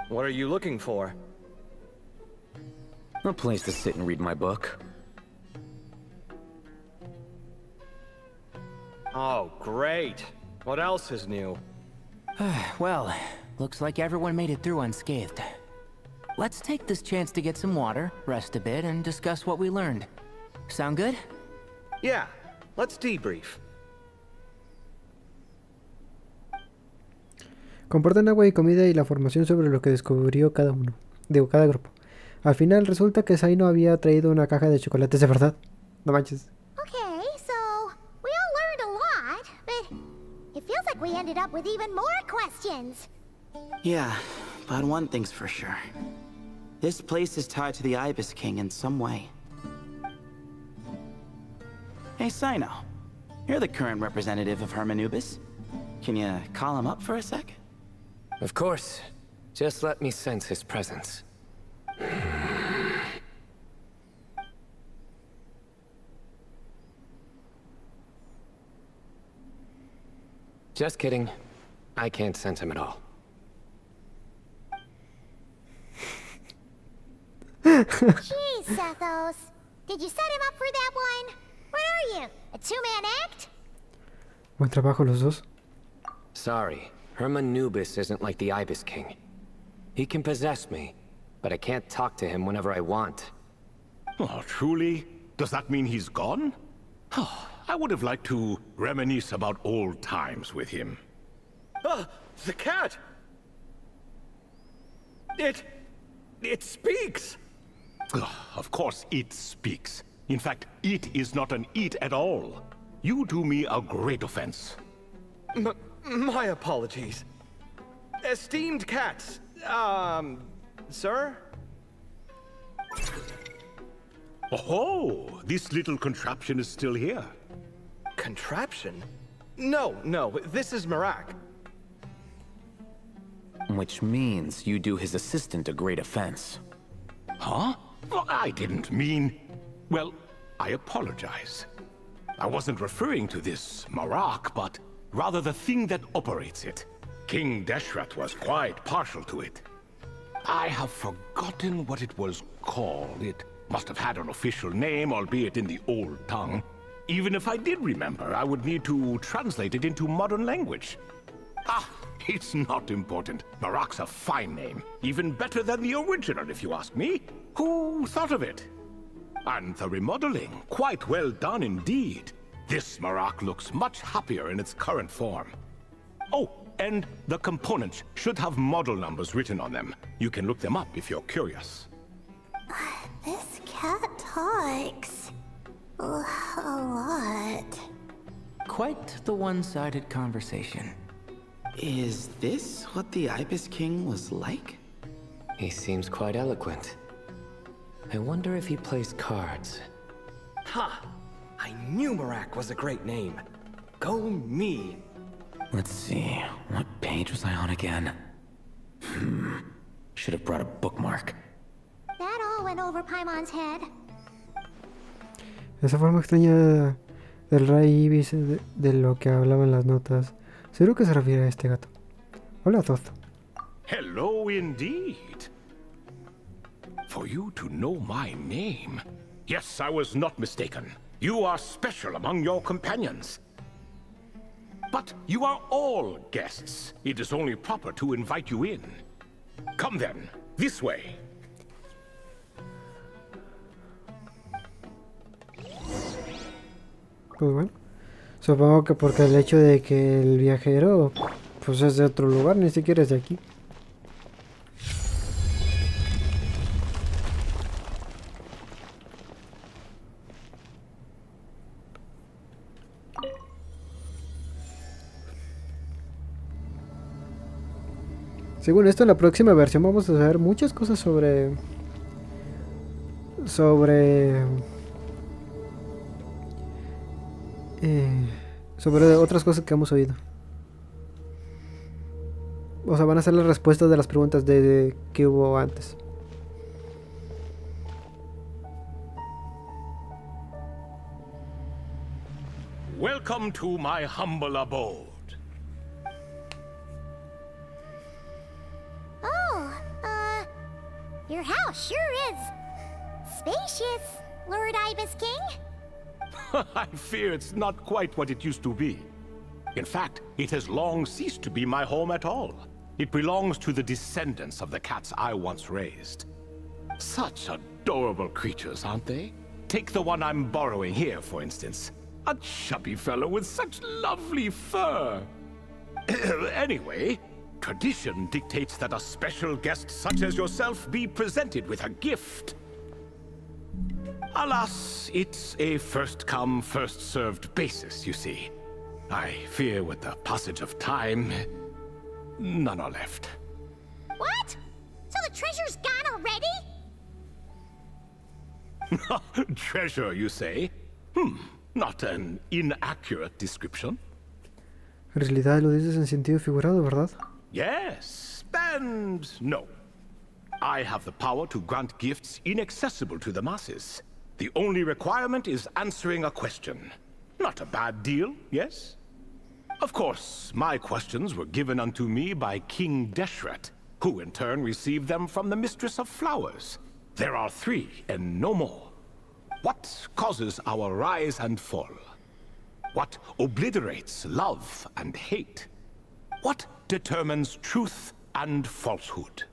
What are you looking for? A place to sit and read my book. Oh, great. What else is new? Well, looks like everyone made it through unscathed. Let's take this chance to get some water, rest a bit, and discuss what we learned. Sound good? Yeah, let's debrief. Comparten agua y comida y la información sobre lo que descubrió cada uno, de cada grupo. Al final resulta que Zaino había traído una caja de chocolates de verdad. No manches. Okay, so we all learned a lot, but it feels like we ended up with even more questions. Yeah, but one thing's for sure. This place is tied to the Ibis King in some way. Hey, Sino. You're the current representative of Hermanubis. Can you call him up for a sec? Of course. Just let me sense his presence. Just kidding. I can't sense him at all. Jeez, Sethos. Did you set him up for that one? What are you, a two-man act? Buen trabajo los dos. Sorry, Hermanubis isn't like the Ibis King. He can possess me, but I can't talk to him whenever I want. Oh, truly? Does that mean he's gone? Oh, I would have liked to reminisce about old times with him. Ah, the cat! It speaks! Ugh, of course it speaks. In fact, it is not an it at all. You do me a great offense. My apologies. Esteemed cats, sir? Oh, this little contraption is still here. Contraption? No, this is Marak. Which means you do his assistant a great offense. Huh? Well, I didn't mean... Well, I apologize. I wasn't referring to this Marak, but rather the thing that operates it. King Deshret was quite partial to it. I have forgotten what it was called. It must have had an official name, albeit in the old tongue. Even if I did remember, I would need to translate it into modern language. Ah, it's not important. Marak's a fine name. Even better than the original, if you ask me. Who thought of it? And the remodeling, quite well done indeed. This Marak looks much happier in its current form. Oh, and the components should have model numbers written on them. You can look them up if you're curious. This cat talks a lot. Quite the one-sided conversation. Is this what the Ibis King was like? He seems quite eloquent. I wonder if he plays cards. Ha! I knew Marak was a great name. Go me. Let's see, what page was I on again? Should have brought a bookmark. That all went over Paimon's head. Esa forma extraña del rey Ibis de lo que hablaban las notas. Seguro que se refiere a este gato. Hola, Thot. Hello indeed. For you to know my name. Yes, I was not mistaken. You are special among your companions. But you are all guests. It is only proper to invite you in. Come then, this way. Pues bueno. Supongo que porque el hecho de que el viajero pues es de otro lugar, ni siquiera es de aquí. Según esto, en la próxima versión vamos a saber muchas cosas sobre otras cosas que hemos oído. O sea, van a ser las respuestas de las preguntas que hubo antes. Welcome to my humble abode. Your house sure is spacious, Lord Ibis King. I fear it's not quite what it used to be. In fact, it has long ceased to be my home at all. It belongs to the descendants of the cats I once raised. Such adorable creatures, aren't they? Take the one I'm borrowing here, for instance. A chubby fellow with such lovely fur. Anyway, tradition dictates that a special guest such as yourself be presented with a gift. Alas, it's a first-come, first-served basis, you see. I fear with the passage of time, none are left. What? So the treasure's gone already? Treasure, you say? Not an inaccurate description. En realidad lo dices en sentido figurado, ¿verdad? Yes, and no. I have the power to grant gifts inaccessible to the masses. The only requirement is answering a question. Not a bad deal, yes? Of course, my questions were given unto me by King Deshret, who in turn received them from the Mistress of Flowers. There are 3, and no more. What causes our rise and fall? What obliterates love and hate? What determines truth and falsehood?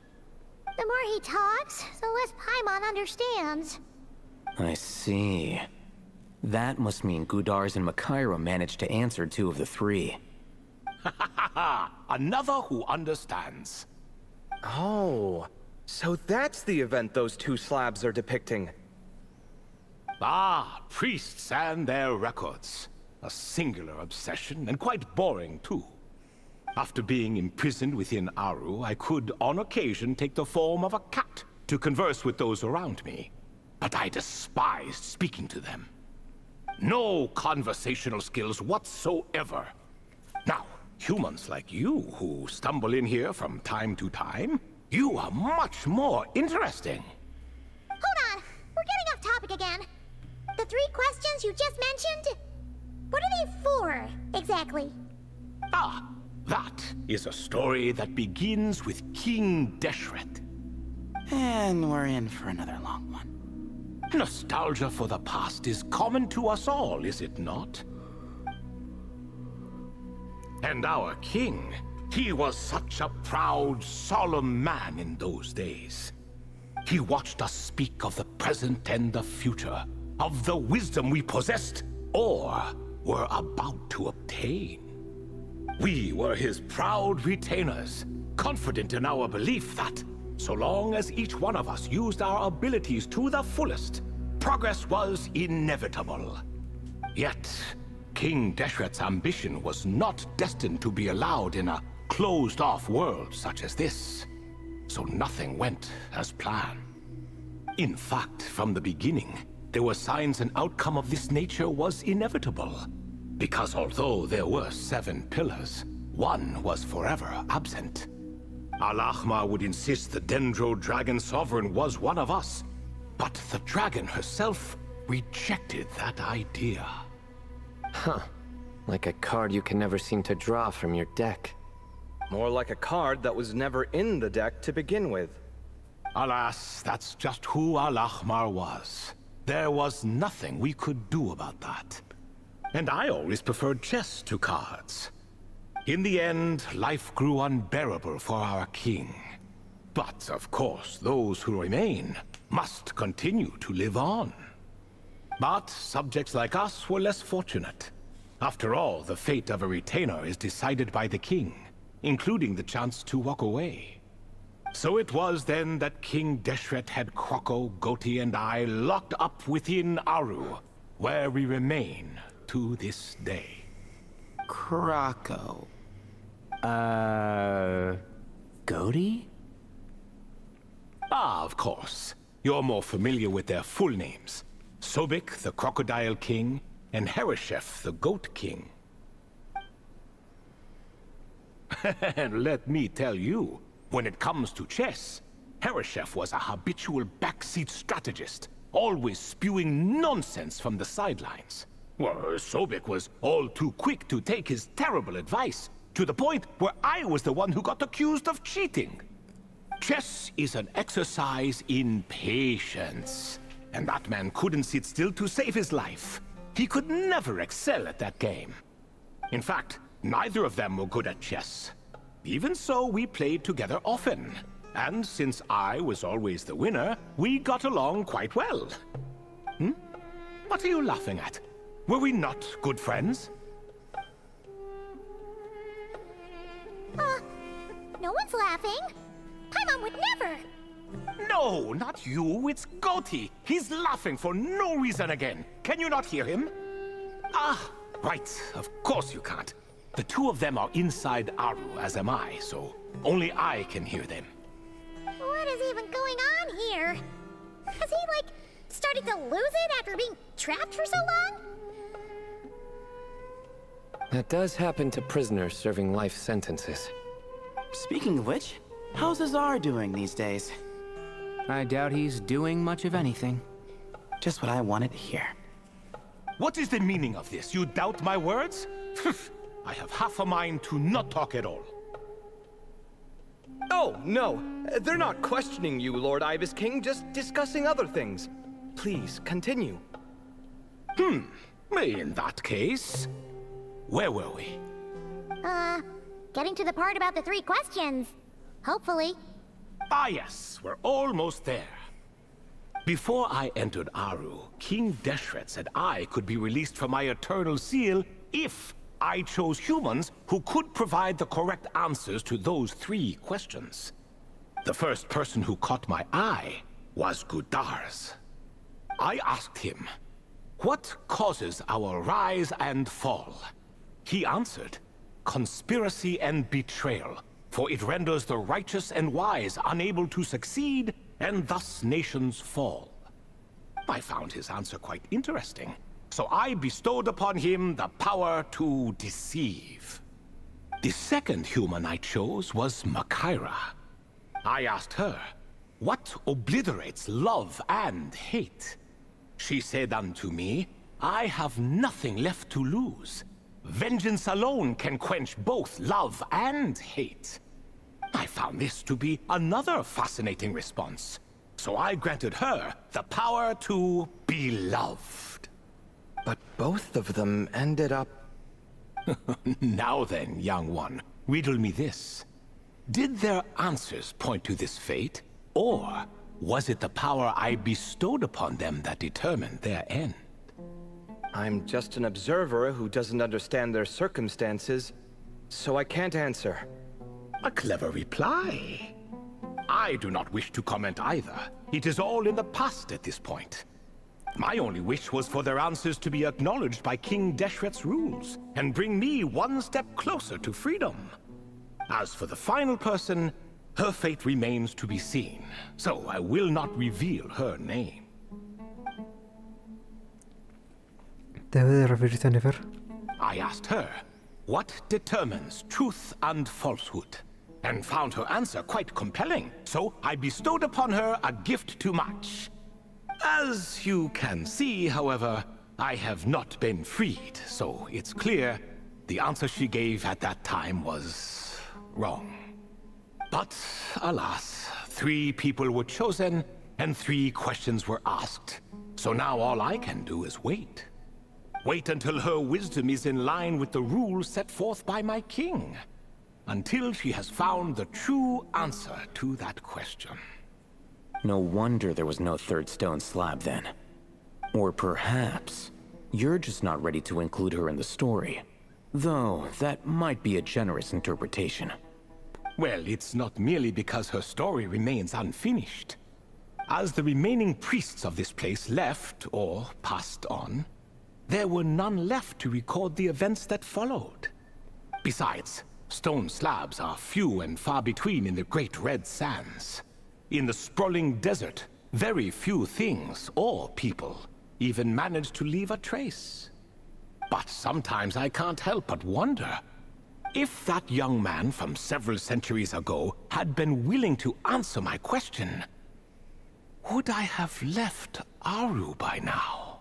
The more he talks, the less Paimon understands. I see. That must mean Gudars and Makaira managed to answer 2 of the 3. Another who understands. Oh, so that's the event those 2 slabs are depicting. Ah, priests and their records. A singular obsession, and quite boring too. After being imprisoned within Aru, I could, on occasion, take the form of a cat to converse with those around me. But I despised speaking to them. No conversational skills whatsoever. Now, humans like you who stumble in here from time to time, you are much more interesting. Hold on, we're getting off topic again. The 3 questions you just mentioned? What are they for, exactly? Ah, that is a story that begins with King Deshret. And we're in for another long one. Nostalgia for the past is common to us all, is it not? And our king, he was such a proud, solemn man in those days. He watched us speak of the present and the future, of the wisdom we possessed, or were about to obtain. We were his proud retainers, confident in our belief that, so long as each one of us used our abilities to the fullest, progress was inevitable. Yet, King Deshret's ambition was not destined to be allowed in a closed-off world such as this. So nothing went as planned. In fact, from the beginning, there were signs an outcome of this nature was inevitable. Because although there were 7 pillars, one was forever absent. Al-Ahmar would insist the Dendro Dragon Sovereign was one of us, but the dragon herself rejected that idea. Huh. Like a card you can never seem to draw from your deck. More like a card that was never in the deck to begin with. Alas, that's just who Al-Ahmar was. There was nothing we could do about that. And I always preferred chess to cards. In the end, life grew unbearable for our king. But, of course, those who remain must continue to live on. But subjects like us were less fortunate. After all, the fate of a retainer is decided by the king, including the chance to walk away. So it was then that King Deshret had Kroko, Goti, and I locked up within Aru, where we remain to this day. Kroko. Goti? Ah, of course. You're more familiar with their full names. Sobek, the Crocodile King, and Hereshef, the Goat King. And let me tell you, when it comes to chess, Hereshef was a habitual backseat strategist, always spewing nonsense from the sidelines. Well, Sobek was all too quick to take his terrible advice, to the point where I was the one who got accused of cheating. Chess is an exercise in patience, and that man couldn't sit still to save his life. He could never excel at that game. In fact, neither of them were good at chess. Even so, we played together often. And since I was always the winner, we got along quite well. What are you laughing at? Were we not good friends? No one's laughing. Paimon would never. No, not you. It's Goti. He's laughing for no reason again. Can you not hear him? Ah, right. Of course you can't. The two of them are inside Aru, as am I, so only I can hear them. What is even going on here? Has he, like, started to lose it after being trapped for so long? That does happen to prisoners serving life sentences. Speaking of which, how's Azar doing these days? I doubt he's doing much of anything. Just what I wanted to hear. What is the meaning of this? You doubt my words? I have half a mind to not talk at all. Oh, no. They're not questioning you, Lord Ibis King, just discussing other things. Please, continue. In that case, where were we? Getting to the part about the 3 questions. Hopefully. Ah yes, we're almost there. Before I entered Aru, King Deshret said I could be released from my eternal seal if I chose humans who could provide the correct answers to those 3 questions. The first person who caught my eye was Gudars. I asked him, what causes our rise and fall? He answered, conspiracy and betrayal, for it renders the righteous and wise unable to succeed, and thus nations fall. I found his answer quite interesting, so I bestowed upon him the power to deceive. The second human I chose was Makaira. I asked her, what obliterates love and hate? She said unto me, I have nothing left to lose. Vengeance alone can quench both love and hate. I found this to be another fascinating response, so I granted her the power to be loved. But both of them ended up... Now then, young one, riddle me this. Did their answers point to this fate, or was it the power I bestowed upon them that determined their end? I'm just an observer who doesn't understand their circumstances, so I can't answer. A clever reply. I do not wish to comment either. It is all in the past at this point. My only wish was for their answers to be acknowledged by King Deshret's rules, and bring me one step closer to freedom. As for the final person, her fate remains to be seen, so I will not reveal her name. Debe de referirse a Nefer. I asked her, what determines truth and falsehood? And found her answer quite compelling, so I bestowed upon her a gift to match. As you can see, however, I have not been freed, so it's clear the answer she gave at that time was wrong. But alas, 3 people were chosen and 3 questions were asked. So now all I can do is wait. Wait until her wisdom is in line with the rules set forth by my king. Until she has found the true answer to that question. No wonder there was no 3rd stone slab then. Or perhaps you're just not ready to include her in the story. Though, that might be a generous interpretation. Well, it's not merely because her story remains unfinished. As the remaining priests of this place left, or passed on, there were none left to record the events that followed. Besides, stone slabs are few and far between in the Great Red Sands. In the sprawling desert, very few things or people even manage to leave a trace. But sometimes I can't help but wonder, if that young man from several centuries ago had been willing to answer my question, would I have left Aru by now?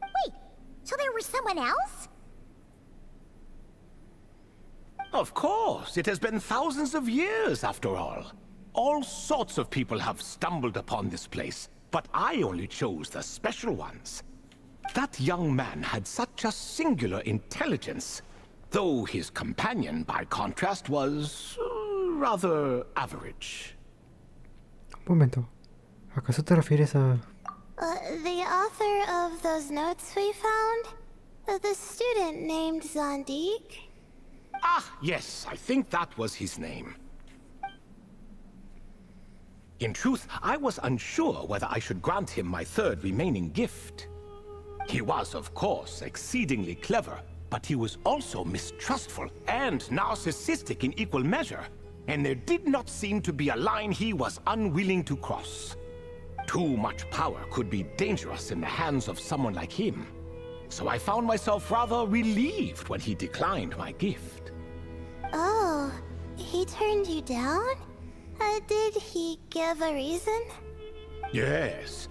Wait, so there was someone else? Of course, it has been thousands of years after all. All sorts of people have stumbled upon this place, but I only chose the special ones. That young man had such a singular intelligence, though his companion, by contrast, was rather average. Un momento. ¿Acaso te refieres a...? The author of those notes we found? The student named Zandik? Ah, yes, I think that was his name. In truth, I was unsure whether I should grant him my third remaining gift. He was, of course, exceedingly clever, but he was also mistrustful and narcissistic in equal measure, and there did not seem to be a line he was unwilling to cross. Too much power could be dangerous in the hands of someone like him, so I found myself rather relieved when he declined my gift. Oh, he turned you down? Did he give a reason? Yes.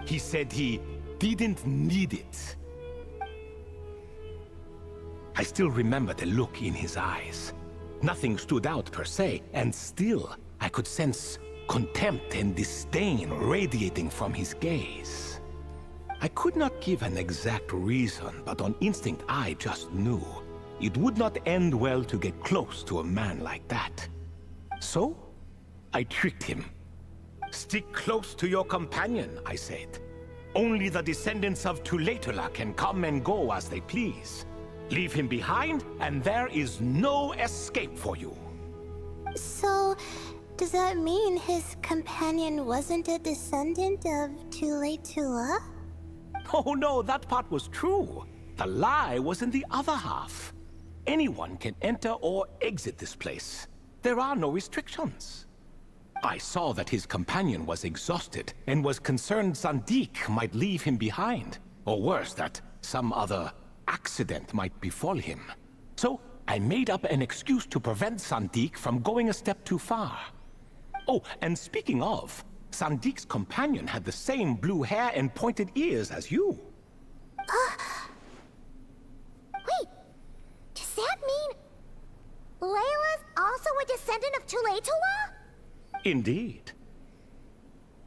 He said he didn't need it. I still remember the look in his eyes. Nothing stood out per se, and still I could sense contempt and disdain radiating from his gaze. I could not give an exact reason, but on instinct I just knew it would not end well to get close to a man like that. So, I tricked him. Stick close to your companion, I said. Only the descendants of Tulatula can come and go as they please. Leave him behind, and there is no escape for you. So, does that mean his companion wasn't a descendant of Tulatula? Oh no, that part was true. The lie was in the other half. Anyone can enter or exit this place. There are no restrictions. I saw that his companion was exhausted and was concerned Zandik might leave him behind, or worse, that some other accident might befall him. So I made up an excuse to prevent Zandik from going a step too far. Oh, and speaking of, Sandik's companion had the same blue hair and pointed ears as you. Wait, does that mean Layla's also a descendant of Tulatula? Indeed.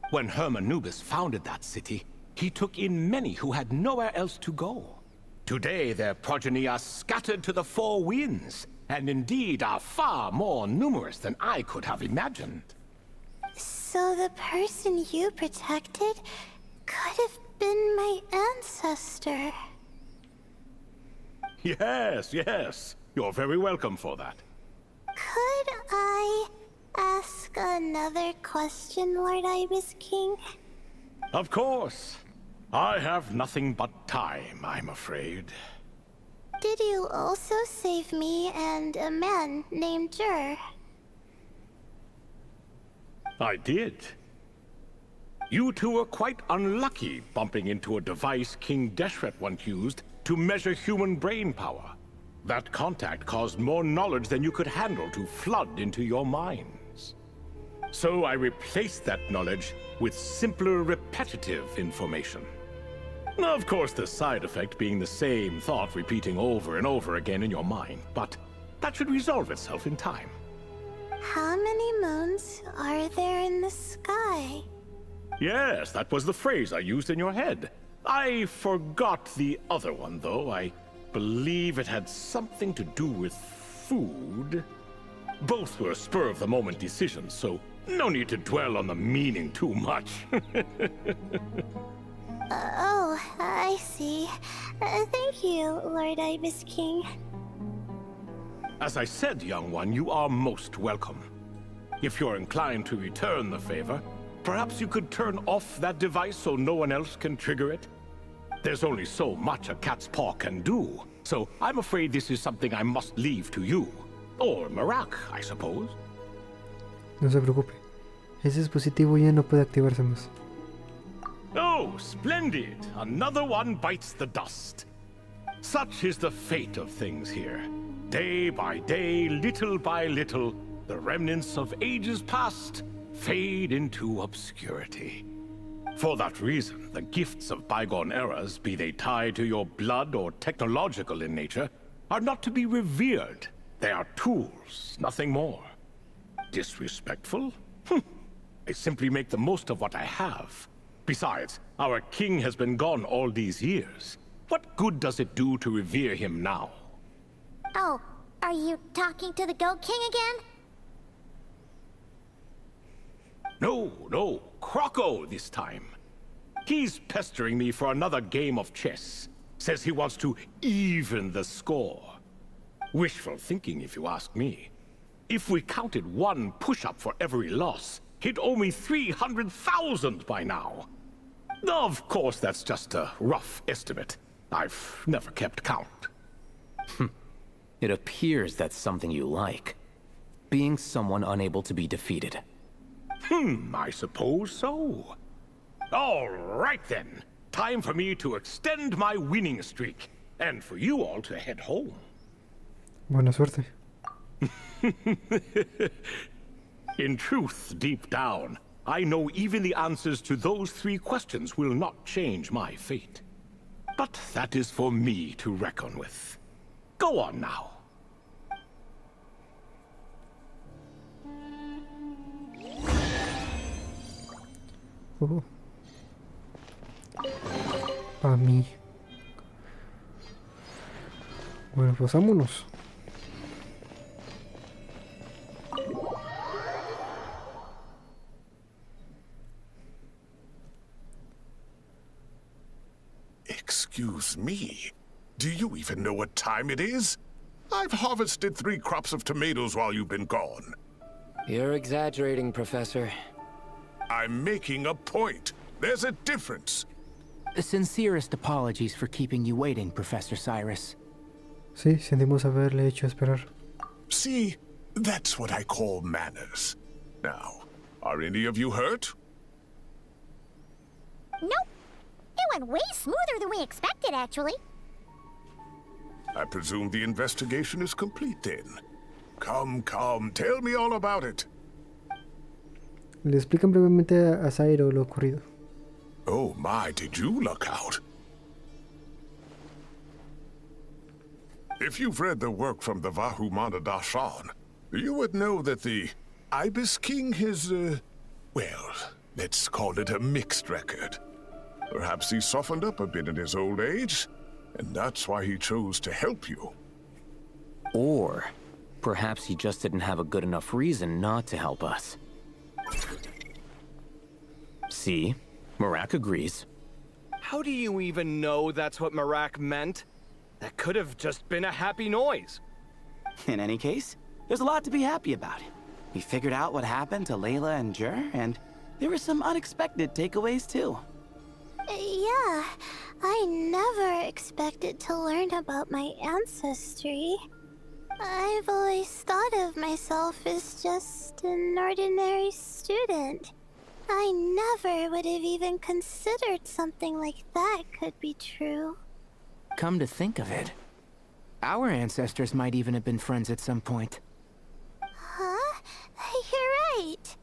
When Hermanubis founded that city, he took in many who had nowhere else to go. Today their progeny are scattered to the four winds, and indeed are far more numerous than I could have imagined. So the person you protected could have been my ancestor. Yes, yes. You're very welcome for that. Could I ask another question, Lord Ibis King? Of course. I have nothing but time, I'm afraid. Did you also save me and a man named Jur? I did. You two were quite unlucky bumping into a device King Deshret once used to measure human brain power. That contact caused more knowledge than you could handle to flood into your minds. So I replaced that knowledge with simpler, repetitive information. Of course, the side effect being the same thought repeating over and over again in your mind, but that should resolve itself in time. How many moons are there in the sky? Yes, that was the phrase I used in your head. I forgot the other one, though. I believe it had something to do with food. Both were spur-of-the-moment decisions, so no need to dwell on the meaning too much. Oh, I see. Thank you, Lord Ibis King. As I said, young one, you are most welcome. If you're inclined to return the favor, perhaps you could turn off that device so no one else can trigger it? There's only so much a cat's paw can do, so I'm afraid this is something I must leave to you. Or Marak, I suppose. No se preocupe. Ese dispositivo ya no puede activarse más. Oh, splendid! Another one bites the dust. Such is the fate of things here. Day by day, little by little, the remnants of ages past fade into obscurity. For that reason, the gifts of bygone eras, be they tied to your blood or technological in nature, are not to be revered. They are tools, nothing more. Disrespectful? I simply make the most of what I have. Besides, our king has been gone all these years. What good does it do to revere him now? Oh, are you talking to the Goat King again? No, Croco this time. He's pestering me for another game of chess. Says he wants to even the score. Wishful thinking, if you ask me. If we counted one push-up for every loss, he'd owe me 300,000 by now. Of course, that's just a rough estimate. I've never kept count. It appears that's something you like. Being someone unable to be defeated. I suppose so. All right then. Time for me to extend my winning streak. And for you all to head home. Buena suerte. In truth, deep down, I know even the answers to those 3 questions will not change my fate. But that is for me to reckon with. Go on now. A mí. Bueno, pues vámonos. Excuse me. Do you even know what time it is? I've harvested 3 crops of tomatoes while you've been gone. You're exaggerating, Professor. I'm making a point. There's a difference. Sincerest apologies for keeping you waiting, Professor Cyrus. Sí, sentimos haberle hecho esperar. See, that's what I call manners. Now, are any of you hurt? Nope. It went way smoother than we expected, actually. I presume the investigation is complete then. Come, tell me all about it. Le explican brevemente a Zairo lo ocurrido. Oh my, did you luck out? If you've read the work from the Vahumana Dashan, you would know that the Ibis King has, well, let's call it a mixed record. Perhaps he softened up a bit in his old age, and that's why he chose to help you. Or perhaps he just didn't have a good enough reason not to help us. See? Marak agrees. How do you even know that's what Marak meant? That could have just been a happy noise. In any case, there's a lot to be happy about. We figured out what happened to Laila and Jur, and there were some unexpected takeaways too. Yeah, I never expected to learn about my ancestry. I've always thought of myself as just an ordinary student. I never would have even considered something like that could be true. Come to think of it, our ancestors might even have been friends at some point. Huh? You're right.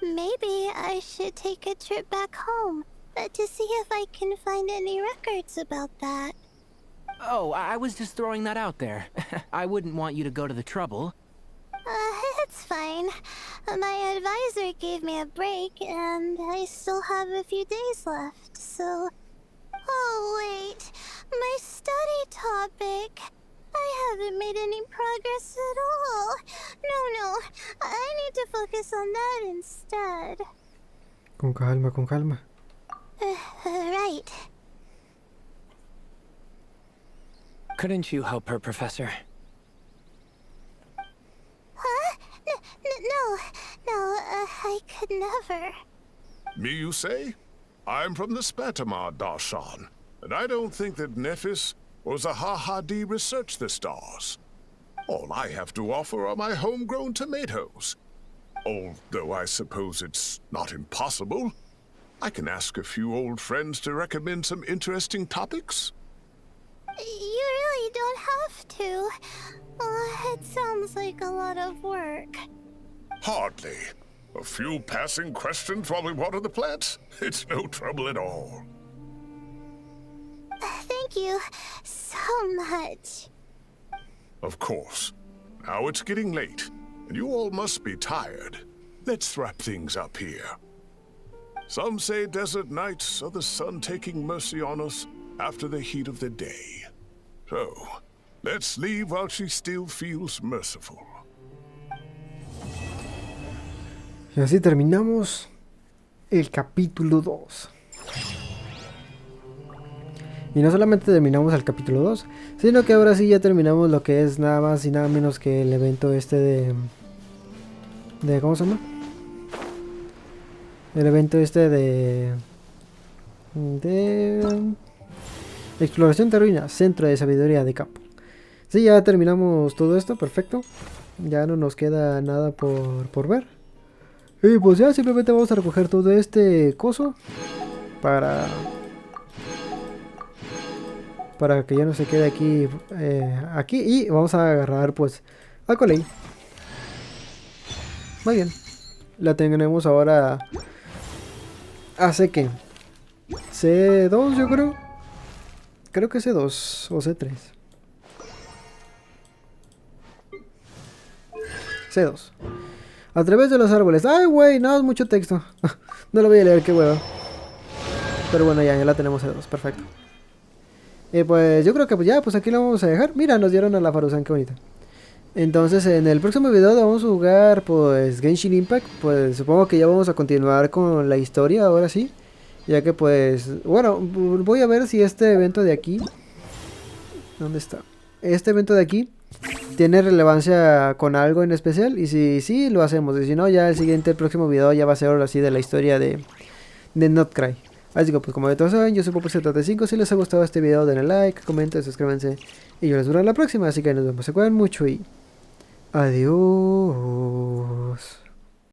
Maybe I should take a trip back home to see if I can find any records about that. Oh, I was just throwing that out there. I wouldn't want you to go to the trouble. It's fine. My advisor gave me a break, and I still have a few days left, so... Oh, wait. My study topic. I haven't made any progress at all. No. I need to focus on that instead. Con calma, con calma. Right. Couldn't you help her, Professor? Huh? No, I could never. Me, you say? I'm from the Spatamar Darshan, and I don't think that Nephis or Zahahadi researched the stars. All I have to offer are my homegrown tomatoes. Although I suppose it's not impossible. I can ask a few old friends to recommend some interesting topics. You really don't have to. It sounds like a lot of work. Hardly. A few passing questions while we water the plants? It's no trouble at all. Thank you so much. Of course. Now it's getting late, and you all must be tired. Let's wrap things up here. Some say desert nights are the sun taking mercy on us after the heat of the day. So, let's leave while she still feels merciful. Y así terminamos el capítulo 2. Y no solamente terminamos el capítulo 2, sino que ahora sí ya terminamos lo que es nada más y nada menos que el evento este de ¿cómo se llama? El evento este de exploración de ruinas, centro de sabiduría de campo. Sí, ya terminamos todo esto, perfecto. Ya no nos queda nada por ver. Y pues ya simplemente vamos a recoger todo este coso para que ya no se quede aquí y vamos a agarrar pues a Coley. Muy bien, la tenemos ahora hace que C2 yo creo que C2 o C3. C2. A través de los árboles. Ay, güey, no, es mucho texto. No lo voy a leer, qué huevo. Pero bueno, ya la tenemos C2, perfecto. Y pues yo creo que pues aquí lo vamos a dejar. Mira, nos dieron a la Faruzan, qué bonita. Entonces en el próximo video vamos a jugar pues Genshin Impact. Pues supongo que ya vamos a continuar con la historia ahora sí. Ya que pues, bueno, voy a ver si este evento de aquí, ¿dónde está? Este evento de aquí tiene relevancia con algo en especial. Y si sí, lo hacemos. Y si no, ya el próximo video ya va a ser ahora sí de la historia de Not Cry. Así que pues como ya todos saben, yo soy Ep.100. Si les ha gustado este video, denle like, comenten, suscríbanse. Y yo les veo en la próxima. Así que nos vemos, se cuidan mucho y adiós.